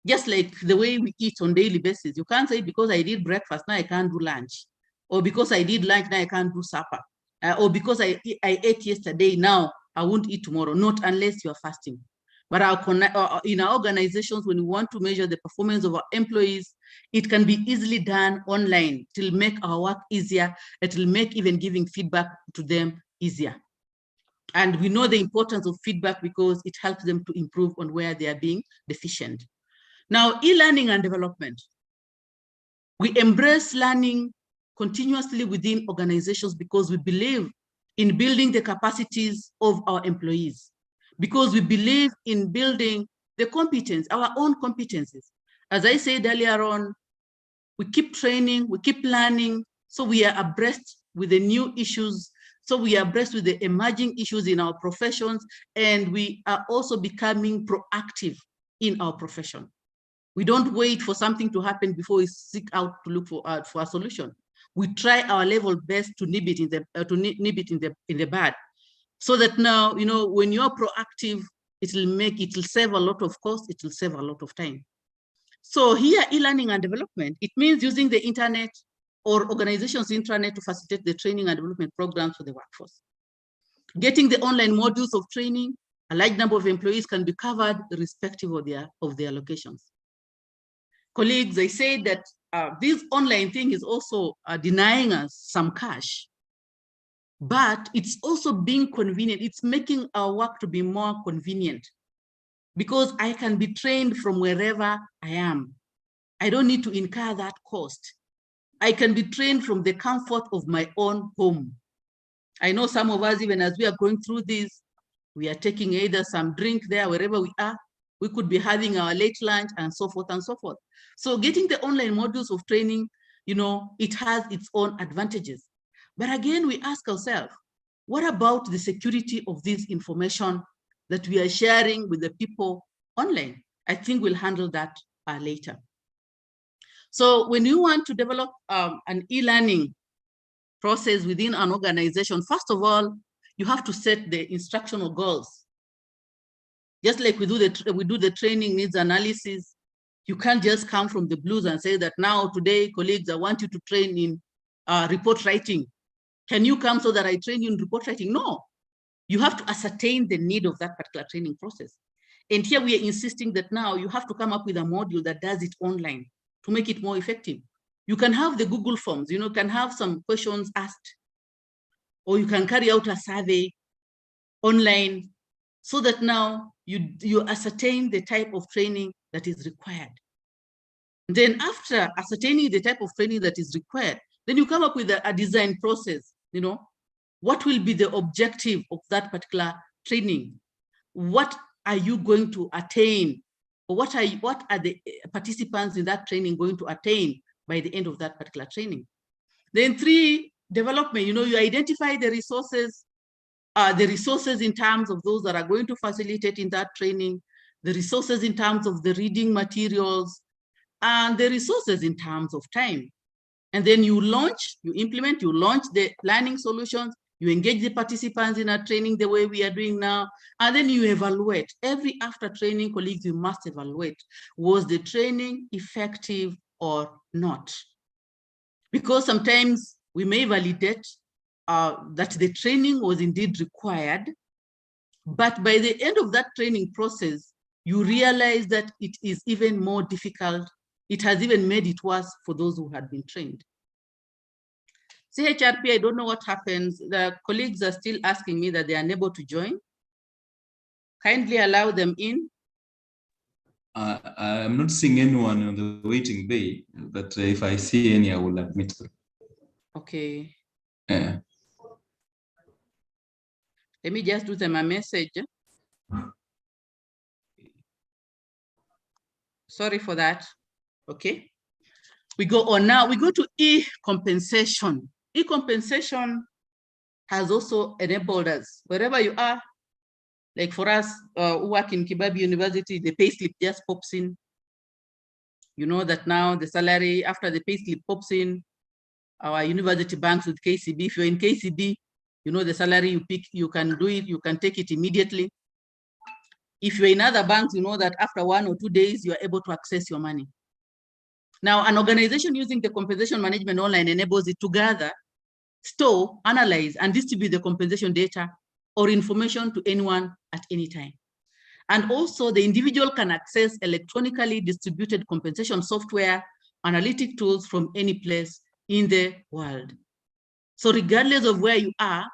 Just like the way we eat on a daily basis. You can't say because I did breakfast, now I can't do lunch. Or because I did lunch, now I can't do supper. Or because I ate yesterday, now I won't eat tomorrow, not unless you are fasting. But in our organizations, when we want to measure the performance of our employees, it can be easily done online. It will make our work easier. It will make even giving feedback to them easier. And we know the importance of feedback because it helps them to improve on where they are being deficient. Now, e-learning and development. We embrace learning continuously within organizations because we believe in building the capacities of our employees, because we believe in building the competence, our own competencies. As I said earlier on, we keep training, we keep learning, so we are abreast with the new issues, so we are abreast with the emerging issues in our professions, and we are also becoming proactive in our profession. We don't wait for something to happen before we seek out to look for a solution. We try our level best to nib it in the bud, so that now, when you're proactive, it will save a lot of cost, it will save a lot of time. So here, e-learning and development, it means using the internet or organizations' intranet to facilitate the training and development programs for the workforce. Getting the online modules of training, a large number of employees can be covered irrespective of their locations. Colleagues, I said that this online thing is also denying us some cash, but it's also being convenient. It's making our work to be more convenient because I can be trained from wherever I am. I don't need to incur that cost. I can be trained from the comfort of my own home. I know some of us, even as we are going through this, we are taking either some drink there, wherever we are. We could be having our late lunch and so forth and so forth. So getting the online modules of training, it has its own advantages. But again, we ask ourselves, what about the security of this information that we are sharing with the people online? I think we'll handle that later. So when you want to develop an e-learning process within an organization, first of all, you have to set the instructional goals. Just like we do the training needs analysis, you can't just come from the blues and say that now today, colleagues, I want you to train in report writing. Can you come so that I train you in report writing? No, you have to ascertain the need of that particular training process. And here we are insisting that now you have to come up with a module that does it online to make it more effective. You can have the Google Forms, can have some questions asked, or you can carry out a survey online so that now you ascertain the type of training that is required. Then after ascertaining the type of training that is required, then you come up with a design process, what will be the objective of that particular training? What are you going to attain? Or what are the participants in that training going to attain by the end of that particular training? Then 3, development, you identify the resources in terms of those that are going to facilitate in that training, the resources in terms of the reading materials, and the resources in terms of time. And then you launch the learning solutions, you engage the participants in a training the way we are doing now, and then you evaluate. Every after training, colleagues, you must evaluate. Was the training effective or not? Because sometimes we may validate that the training was indeed required, but by the end of that training process, you realize that it is even more difficult. It has even made it worse for those who had been trained. CHRP, I don't know what happens. The colleagues are still asking me that they are unable to join. Kindly allow them in. I'm not seeing anyone on the waiting bay, but if I see any, I will admit them. Okay. Yeah. Let me just do them a message. Sorry for that. Okay. We go on now. We go to e-compensation. E-compensation has also enabled us, wherever you are. Like for us who work in Kibabi University, the payslip just pops in. You know that now the salary after the payslip pops in, our university banks with KCB. If you're in KCB, you know the salary you pick, you can do it, you can take it immediately. If you're in other banks, you know that after 1 or 2 days, you are able to access your money. Now, an organization using the compensation management online enables it to gather, store, analyze, and distribute the compensation data or information to anyone at any time. And also the individual can access electronically distributed compensation software, analytic tools from any place in the world. So regardless of where you are,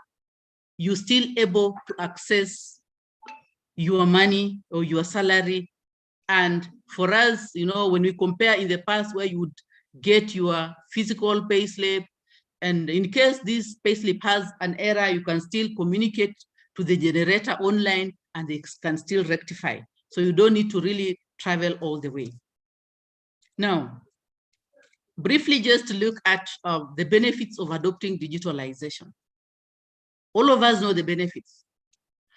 you're still able to access your money or your salary. And for us, you know, when we compare in the past where you would get your physical payslip, and in case this payslip has an error, you can still communicate to the generator online and they can still rectify. So you don't need to really travel all the way. Now, briefly just to look at the benefits of adopting digitalization. All of us know the benefits.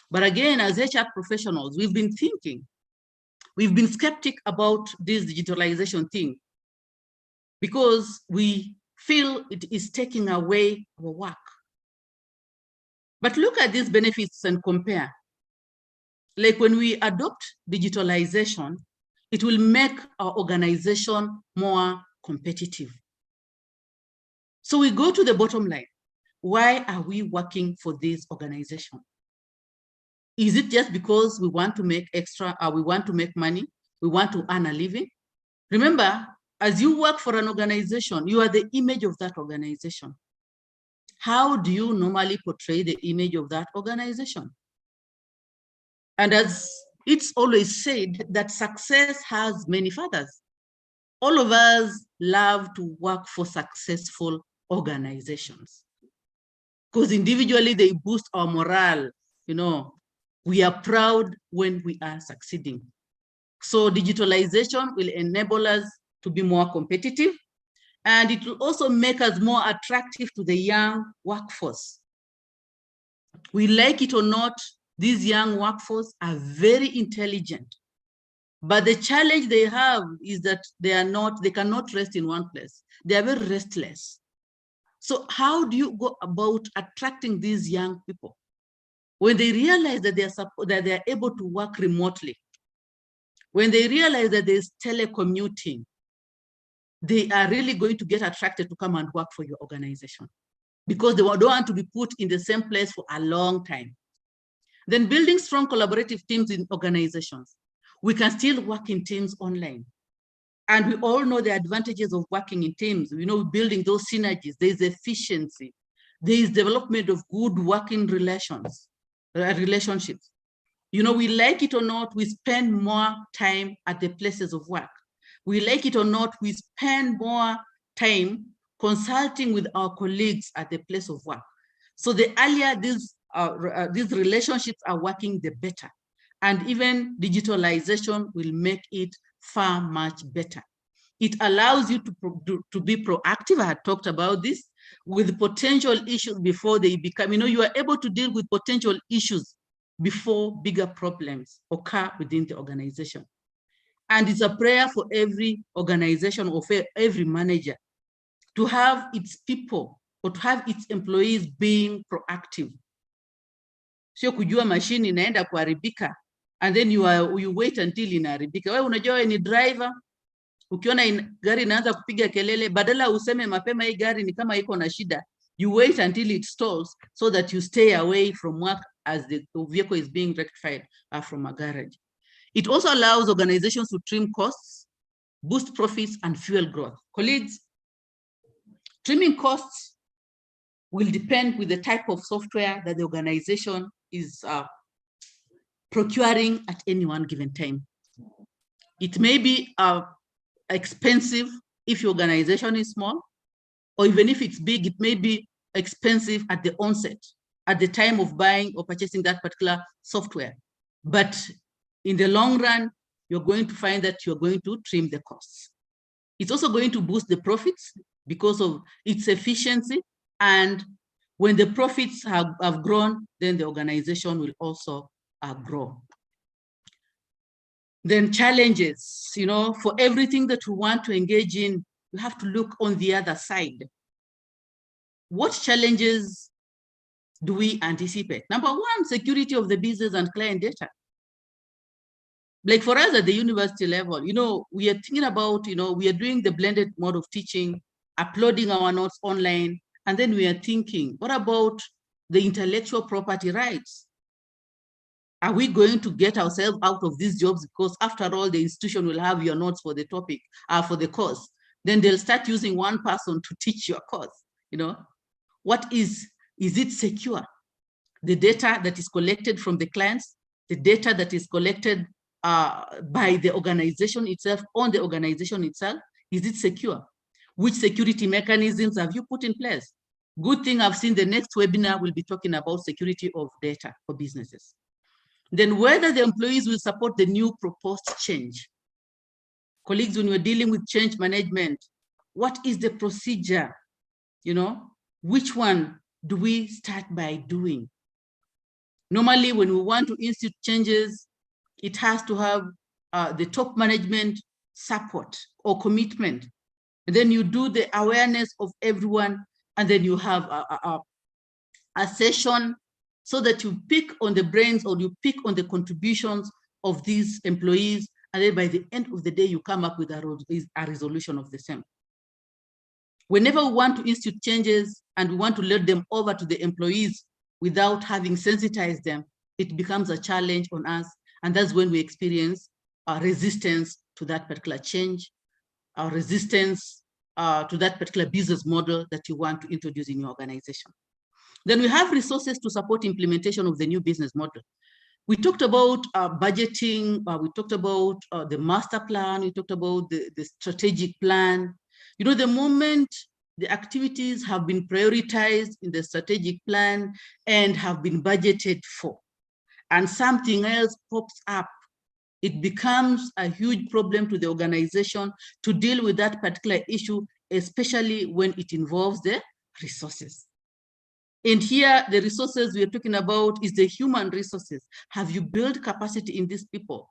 But again, as HR professionals, we've been thinking, we've been skeptic about this digitalization thing because we feel it is taking away our work. But look at these benefits and compare. Like when we adopt digitalization, it will make our organization more competitive. So we go to the bottom line. Why are we working for this organization? Is it just because we want to make extra, we want to make money, we want to earn a living? Remember, as you work for an organization, you are the image of that organization. How do you normally portray the image of that organization? And as it's always said, that success has many fathers. All of us love to work for successful organizations because individually they boost our morale. You know, we are proud when we are succeeding. So digitalization will enable us to be more competitive, and it will also make us more attractive to the young workforce. We like it or not, these young workforce are very intelligent. But the challenge they have is that they cannot rest in one place. They are very restless. So how do you go about attracting these young people? When they realize that they are able to work remotely, when they realize that there's telecommuting, they are really going to get attracted to come and work for your organization because they don't want to be put in the same place for a long time. Then building strong collaborative teams in organizations. We can still work in teams online. And we all know the advantages of working in teams. You know, building those synergies, there's efficiency, there is development of good working relationships. You know, we like it or not, we spend more time at the places of work. We like it or not, we spend more time consulting with our colleagues at the place of work. So the earlier these relationships are working, the better. And even digitalization will make it far much better. It allows you to be proactive. I had talked about this with potential issues before they become, you know, you are able to deal with potential issues before bigger problems occur within the organization. And it's a prayer for every organization or for every manager to have its people or to have its employees being proactive. Sio kujua machine inaenda kuharibika and then you wait until inaharibika. Wewe unajua wewe ni driver, ukiona gari inaanza kupiga kelele, badala useme mapema hii gari ni kama iko na shida, you wait until it stalls so that you stay away from work as the vehicle is being rectified from a garage. It also allows organizations to trim costs, boost profits, and fuel growth. Colleagues, trimming costs will depend with the type of software that the organization is procuring at any one given time. It may be expensive if your organization is small, or even if it's big, it may be expensive at the onset, at the time of buying or purchasing that particular software. But in the long run, you're going to find that you're going to trim the costs. It's also going to boost the profits because of its efficiency. And when the profits have grown, then the organization will also grow. Then challenges, for everything that we want to engage in, we have to look on the other side. What challenges do we anticipate? Number one, security of the business and client data. Like for us at the university level, we are thinking about, we are doing the blended mode of teaching, uploading our notes online, and then we are thinking, what about the intellectual property rights? Are we going to get ourselves out of these jobs? Because after all, the institution will have your notes for the topic, for the course. Then they'll start using one person to teach your course. What is it secure? The data that is collected from the clients, the data that is collected by the organization itself, on the organization itself, is it secure? Which security mechanisms have you put in place? Good thing I've seen the next webinar will be talking about security of data for businesses. Then whether the employees will support the new proposed change. Colleagues, when we're dealing with change management, what is the procedure? Which one do we start by doing? Normally, when we want to institute changes, it has to have the top management support or commitment. And then you do the awareness of everyone, and then you have a session so that you pick on the brains or you pick on the contributions of these employees, and then by the end of the day, you come up with a resolution of the same. Whenever we want to institute changes and we want to let them over to the employees without having sensitized them, it becomes a challenge on us. And that's when we experience resistance to that particular change, resistance to that particular business model that you want to introduce in your organization. Then we have resources to support implementation of the new business model. We talked about budgeting, we talked about the master plan, we talked about the strategic plan. The moment the activities have been prioritized in the strategic plan and have been budgeted for, and something else pops up, it becomes a huge problem to the organization to deal with that particular issue, especially when it involves the resources. And here, the resources we are talking about is the human resources. Have you built capacity in these people?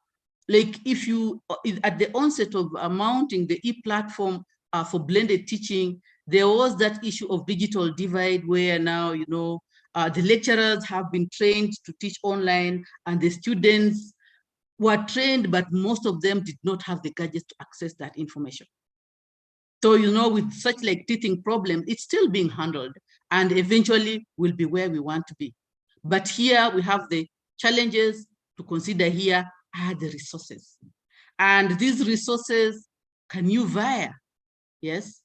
Like if you, at the onset of mounting the e-platform for blended teaching, there was that issue of digital divide where now, the lecturers have been trained to teach online and the students were trained, but most of them did not have the gadgets to access that information. So, with such like teething problems, it's still being handled and eventually will be where we want to be. But here we have the challenges to consider here are the resources. And these resources, can you via? Yes.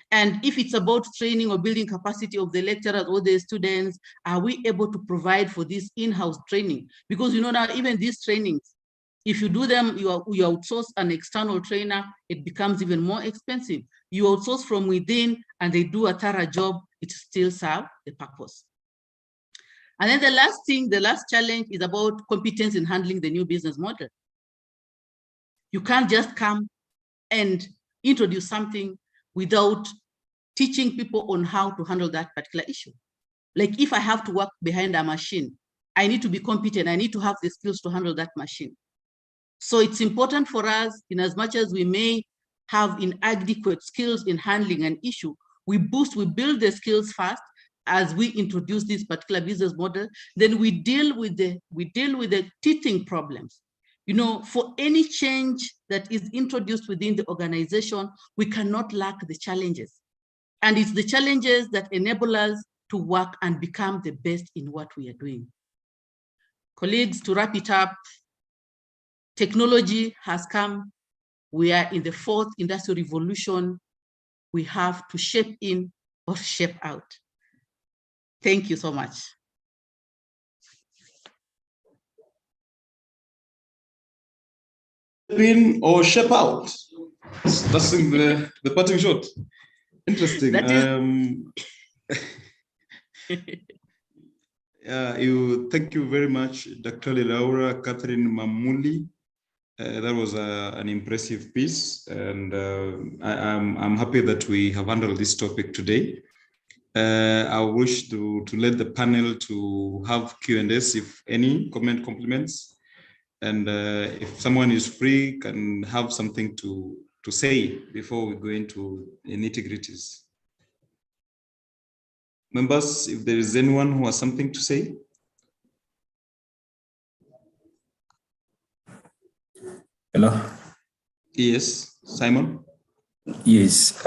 And if it's about training or building capacity of the lecturers or the students, are we able to provide for this in-house training? Because now even these trainings, if you do them, you outsource an external trainer, it becomes even more expensive. You outsource from within and they do a thorough job, it still serves the purpose. And then the last challenge is about competence in handling the new business model. You can't just come and introduce something without teaching people on how to handle that particular issue. Like if I have to work behind a machine, I need to be competent. I need to have the skills to handle that machine. So it's important for us, in as much as we may have inadequate skills in handling an issue, we build the skills first as we introduce this particular business model. Then we deal with the teething problems. For any change that is introduced within the organization, we cannot lack the challenges. And it's the challenges that enable us to work and become the best in what we are doing. Colleagues, to wrap it up, technology has come. We are in the 4th industrial revolution. We have to shape in or shape out. Thank you so much. step in or step out. That's in the parting shot. Interesting. That is Thank you very much, Dr. Laura Catherine Mamuli. That was an impressive piece, and I'm happy that we have handled this topic today. I wish to let the panel to have Q&As, if any, compliments, and if someone is free, can have something to say before we go into the nitty-gritties. Members, if there is anyone who has something to say. Hello. Yes, Simon. Yes.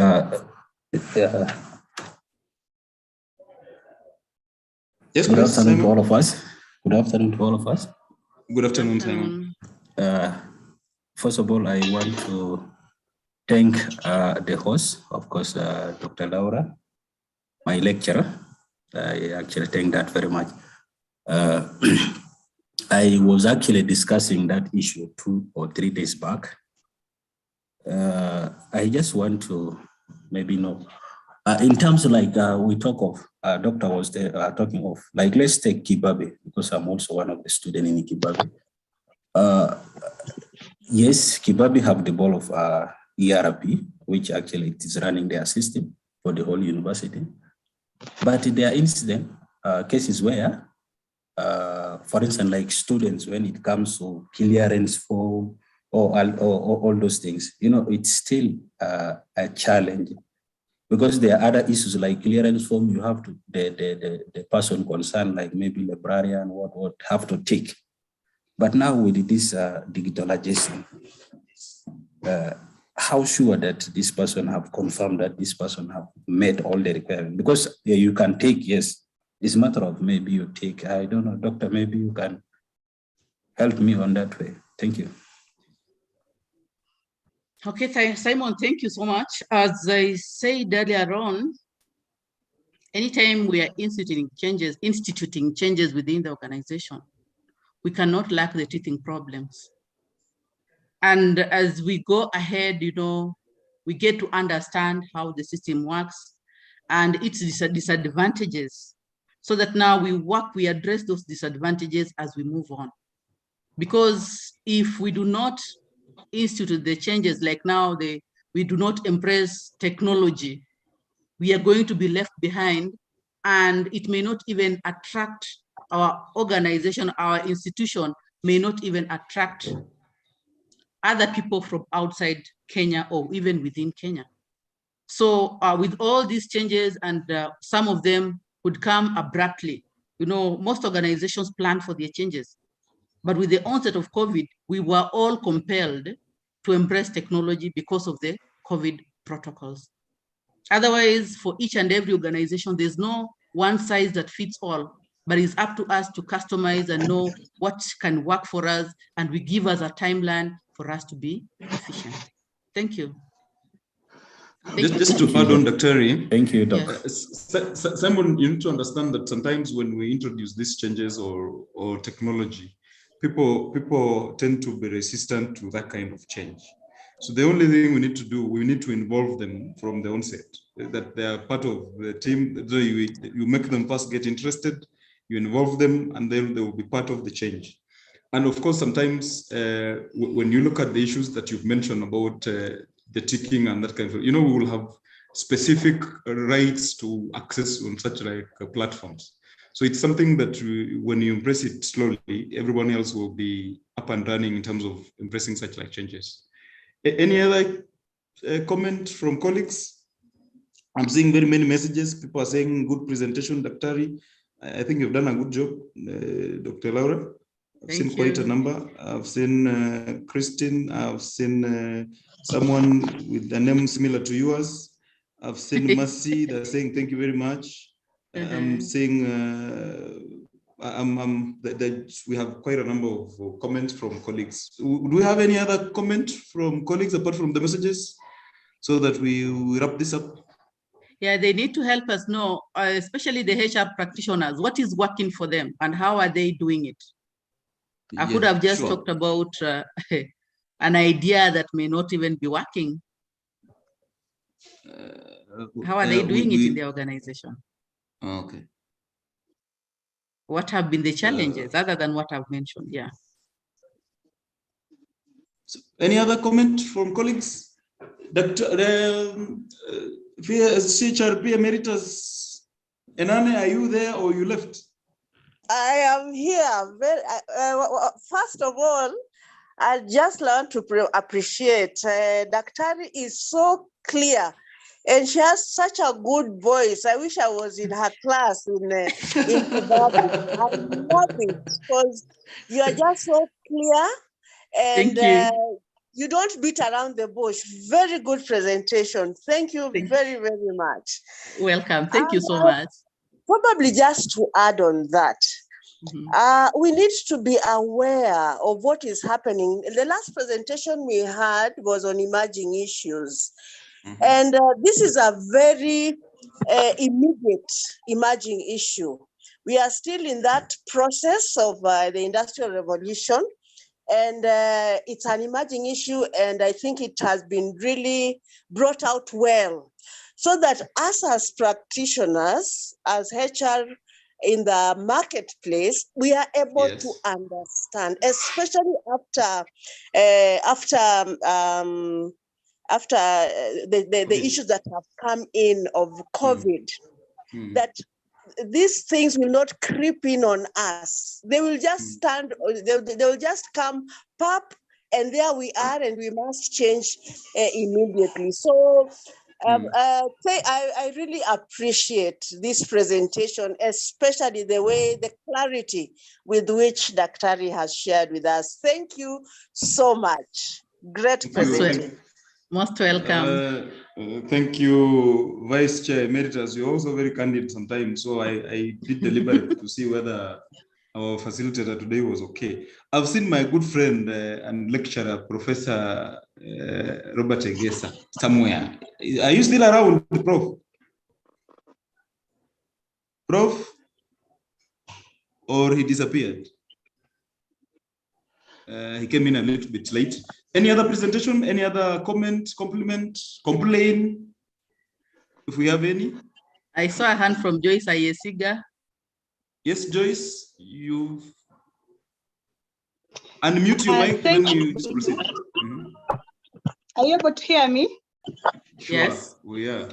Yes, good please, afternoon Simon. to all of us. Good afternoon to all of us. Good afternoon, Simon. First of all, I want to thank the host, of course, Dr. Laura, my lecturer. I actually thank that very much. I was actually discussing that issue 2 or 3 days back. I just want to maybe know, in terms of like we talk of, Doctor was there talking of, like, let's take Kibabe, because I'm also one of the students in Kibabe. Yes, Kibabe have the ball of ERP, which actually it is running their system for the whole university. But there are incident cases where, for instance, like students, when it comes to clearance form or all those things, you know, it's still a challenge, because there are other issues like clearance form. You have to the person concerned, like maybe librarian, what have to take. But now with this digitalization, how sure that this person have confirmed that this person have met all the requirements? Because you can take, yes, it's a matter of maybe you take, I don't know, doctor, maybe you can help me on that way. Thank you. okay, Simon, thank you so much. As I said earlier on, anytime we are instituting changes within the organization, we cannot lack the teething problems. And as we go ahead, you know, we get to understand how the system works and its disadvantages, so that now we address those disadvantages as we move on. Because if we do not institute the changes, like now we do not embrace technology, we are going to be left behind, and it may not even attract our organization, our institution may not even attract other people from outside Kenya or even within Kenya. So with all these changes, and some of them would come abruptly, you know, most organizations plan for their changes. But with the onset of COVID, we were all compelled to embrace technology because of the COVID protocols. Otherwise, for each and every organization, there's no one size that fits all, but it's up to us to customize and know what can work for us, and we give us a timeline for us to be efficient. Thank you. Just to add on, Dr. Thank you, Doc. Simon, you need to understand that sometimes when we introduce these changes or technology, people tend to be resistant to that kind of change. So the only thing we need to do, we need to involve them from the onset, that they are part of the team. So you make them first get interested, you involve them, and then they will be part of the change. And of course, sometimes when you look at the issues that you've mentioned about the ticking and that kind of, you know, we will have specific rights to access on such like platforms. So it's something that when you embrace it slowly, everyone else will be up and running in terms of embracing such like changes. Any other comment from colleagues? I'm seeing very many messages. People are saying good presentation, Daktari. I think you've done a good job, Dr. Laura. I've seen quite a number. I've seen Christine. I've seen someone with a name similar to yours. I've seen Mercy. They're saying thank you very much. I'm saying we have quite a number of comments from colleagues. Do we have any other comment from colleagues apart from the messages, so that we wrap this up? Yeah, they need to help us know, especially the HR practitioners, what is working for them and how are they doing it. I could have just talked about an idea that may not even be working? How are they doing it in the organization? Okay. What have been the challenges other than what I've mentioned? Yeah. So any other comment from colleagues? Dr. CHRP Emeritus Enane, are you there or you left? I am here. First of all, I just want to appreciate Daktari is so clear and she has such a good voice. I wish I was in her class in Zimbabwe. I love it because you are just so clear and Thank you. You don't beat around the bush. Very good presentation. Thank you very, very much. Welcome. Thank you so much. Probably just to add on that, we need to be aware of what is happening. The last presentation we had was on emerging issues. And this is a very immediate emerging issue. We are still in that process of the Industrial Revolution. And it's an emerging issue, and I think it has been really brought out well, so that us as practitioners, as HR in the marketplace, we are able to understand, especially after the issues that have come in of COVID, that these things will not creep in on us. They will just stand, they will just come, pop, and there we are, and we must change immediately. So I really appreciate this presentation, especially the clarity with which Daktari has shared with us. Thank you so much. Great presentation. Most welcome. Thank you, Vice Chair Emeritus. You're also very candid sometimes, so I did deliberate to see whether our facilitator today was okay. I've seen my good friend and lecturer, Professor Robert Egesa, somewhere. Are you still around, Prof? Prof? Or he disappeared? He came in a little bit late. Any other presentation? Any other comment, compliment, complain? If we have any. I saw a hand from Joyce Ayesiga. Yes, Joyce, you unmute your mic when you proceed. Are you able to hear me? Sure, yes, we are.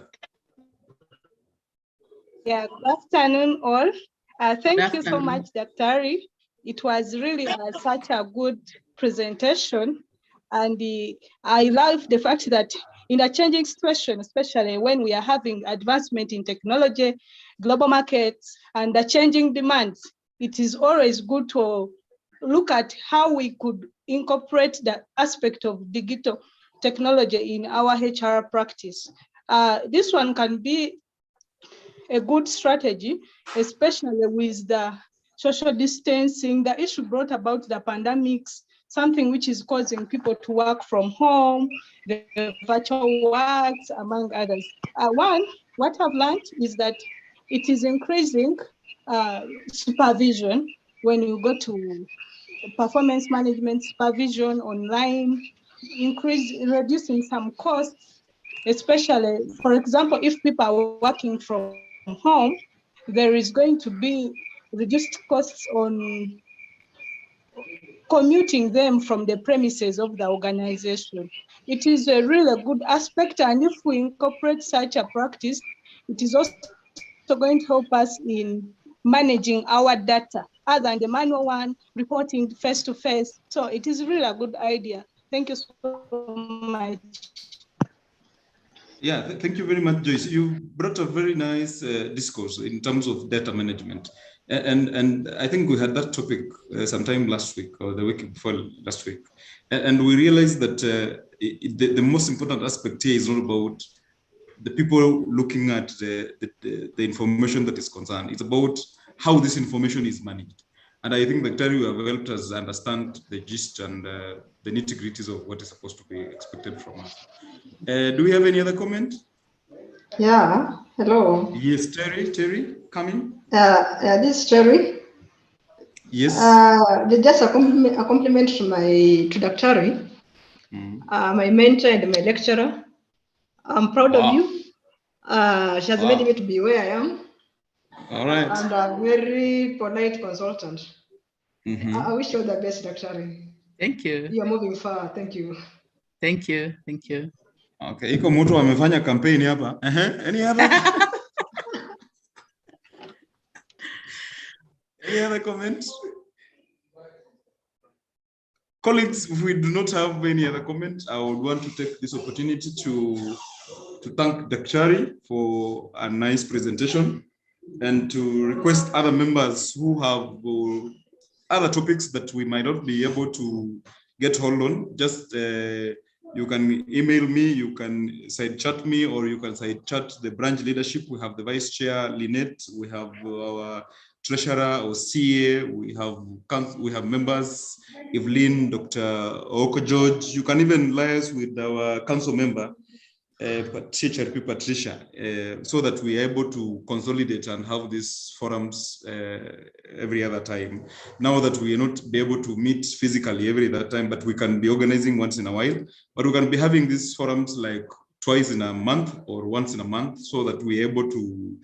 Yeah, good afternoon all. Thank you so much, Daktari. It was really such a good presentation. And I love the fact that in a changing situation, especially when we are having advancement in technology, global markets, and the changing demands, it is always good to look at how we could incorporate the aspect of digital technology in our HR practice. This one can be a good strategy, especially with the social distancing, the issue brought about the pandemics, something which is causing people to work from home, the virtual works, among others. What I've learned is that it is increasing supervision when you go to performance management supervision online, reducing some costs, especially, for example, if people are working from home, there is going to be reduced costs on commuting them from the premises of the organization. It is a really good aspect, and if we incorporate such a practice, it is also going to help us in managing our data, other than the manual one, reporting face-to-face. So it is really a good idea. Thank you so much. Yeah, thank you very much, Joyce. You brought a very nice discourse in terms of data management. And I think we had that topic sometime last week or the week before last week. And we realized that the most important aspect here is not about the people looking at the information that is concerned. It's about how this information is managed. And I think that you have helped us understand the gist and the nitty-gritties of what is supposed to be expected from us. Do we have any other comment? Yeah, hello. Yes, Terry, coming. This is Terry. Yes. Just a compliment to Daktari. my mentor and my lecturer. I'm proud of you. She has made me to be where I am. All right. And a very polite consultant. I wish you all the best, Dr. Thank you. You are moving far. Thank you. Thank you. Thank you. Okay, iko mtu amefanya campaign hapa. Any other? Any other comments? Colleagues, if we do not have any other comments, I would want to take this opportunity to thank Dr. for a nice presentation and to request other members who have other topics that we might not be able to get hold on. Just you can email me, you can side chat me, or you can side chat the branch leadership. We have the vice chair, Lynette, we have our treasurer or CA, we have members, Evelyn, Dr. Oko George. You can even liaise with our council member, CHRP Patricia, so that we are able to consolidate and have these forums every other time. Now that we are not be able to meet physically every other time, but we can be organizing once in a while, but we can be having these forums like twice in a month or once in a month, so that we are able to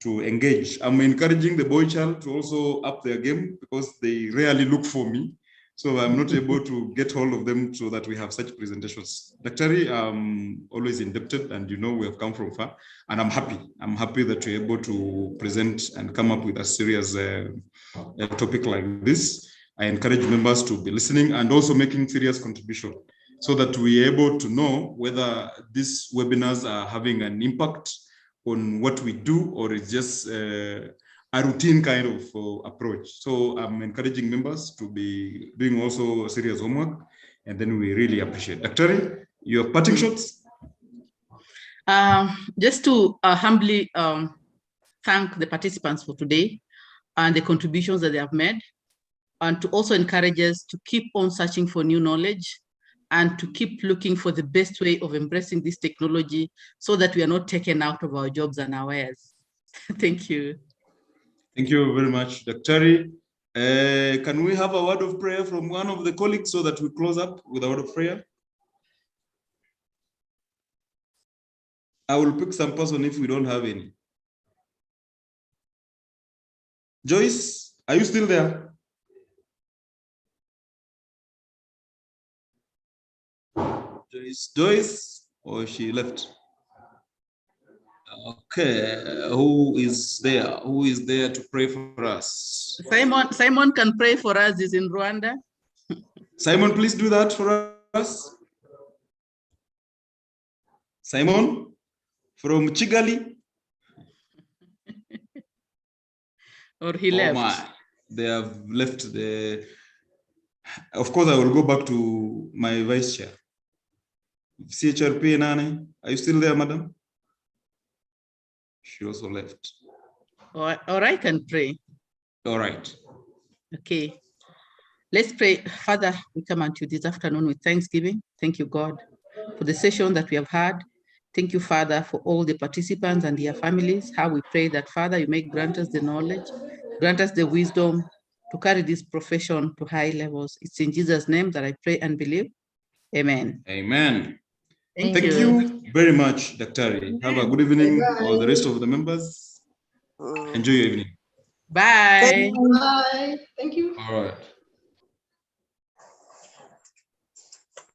engage. I'm encouraging the boy child to also up their game, because they rarely look for me. So I'm not able to get hold of them, so that we have such presentations. Dr. I'm always indebted, and we have come from far, and I'm happy that we're able to present and come up with a serious topic like this. I encourage members to be listening and also making serious contribution, so that we're able to know whether these webinars are having an impact on what we do, or it's just a routine kind of approach. So I'm encouraging members to be doing also serious homework, and then we really appreciate. Dr. your parting shots? Just to humbly thank the participants for today and the contributions that they have made, and to also encourage us to keep on searching for new knowledge and to keep looking for the best way of embracing this technology, so that we are not taken out of our jobs and unawares. Thank you. Thank you very much, Dr. Can we have a word of prayer from one of the colleagues, so that we close up with a word of prayer? I will pick some person if we don't have any. Joyce, are you still there? Joyce, or she left? Okay, who is there? Who is there to pray for us? Simon can pray for us. He's in Rwanda. Simon, please do that for us. Simon from Kigali. Or he left. Oh my, they have left. Of course, I will go back to my vice chair. CHRP Nane, are you still there, madam? She also left. Or I can pray. All right. Okay. Let's pray. Father, we come unto you this afternoon with thanksgiving. Thank you, God, for the session that we have had. Thank you, Father, for all the participants and their families. How we pray that, Father, you may grant us the knowledge, grant us the wisdom to carry this profession to high levels. It's in Jesus' name that I pray and believe. Amen. Amen. Thank you very much, Dr. Have a good evening, all the rest of the members. Enjoy your evening. Bye. Bye. Thank you. All right.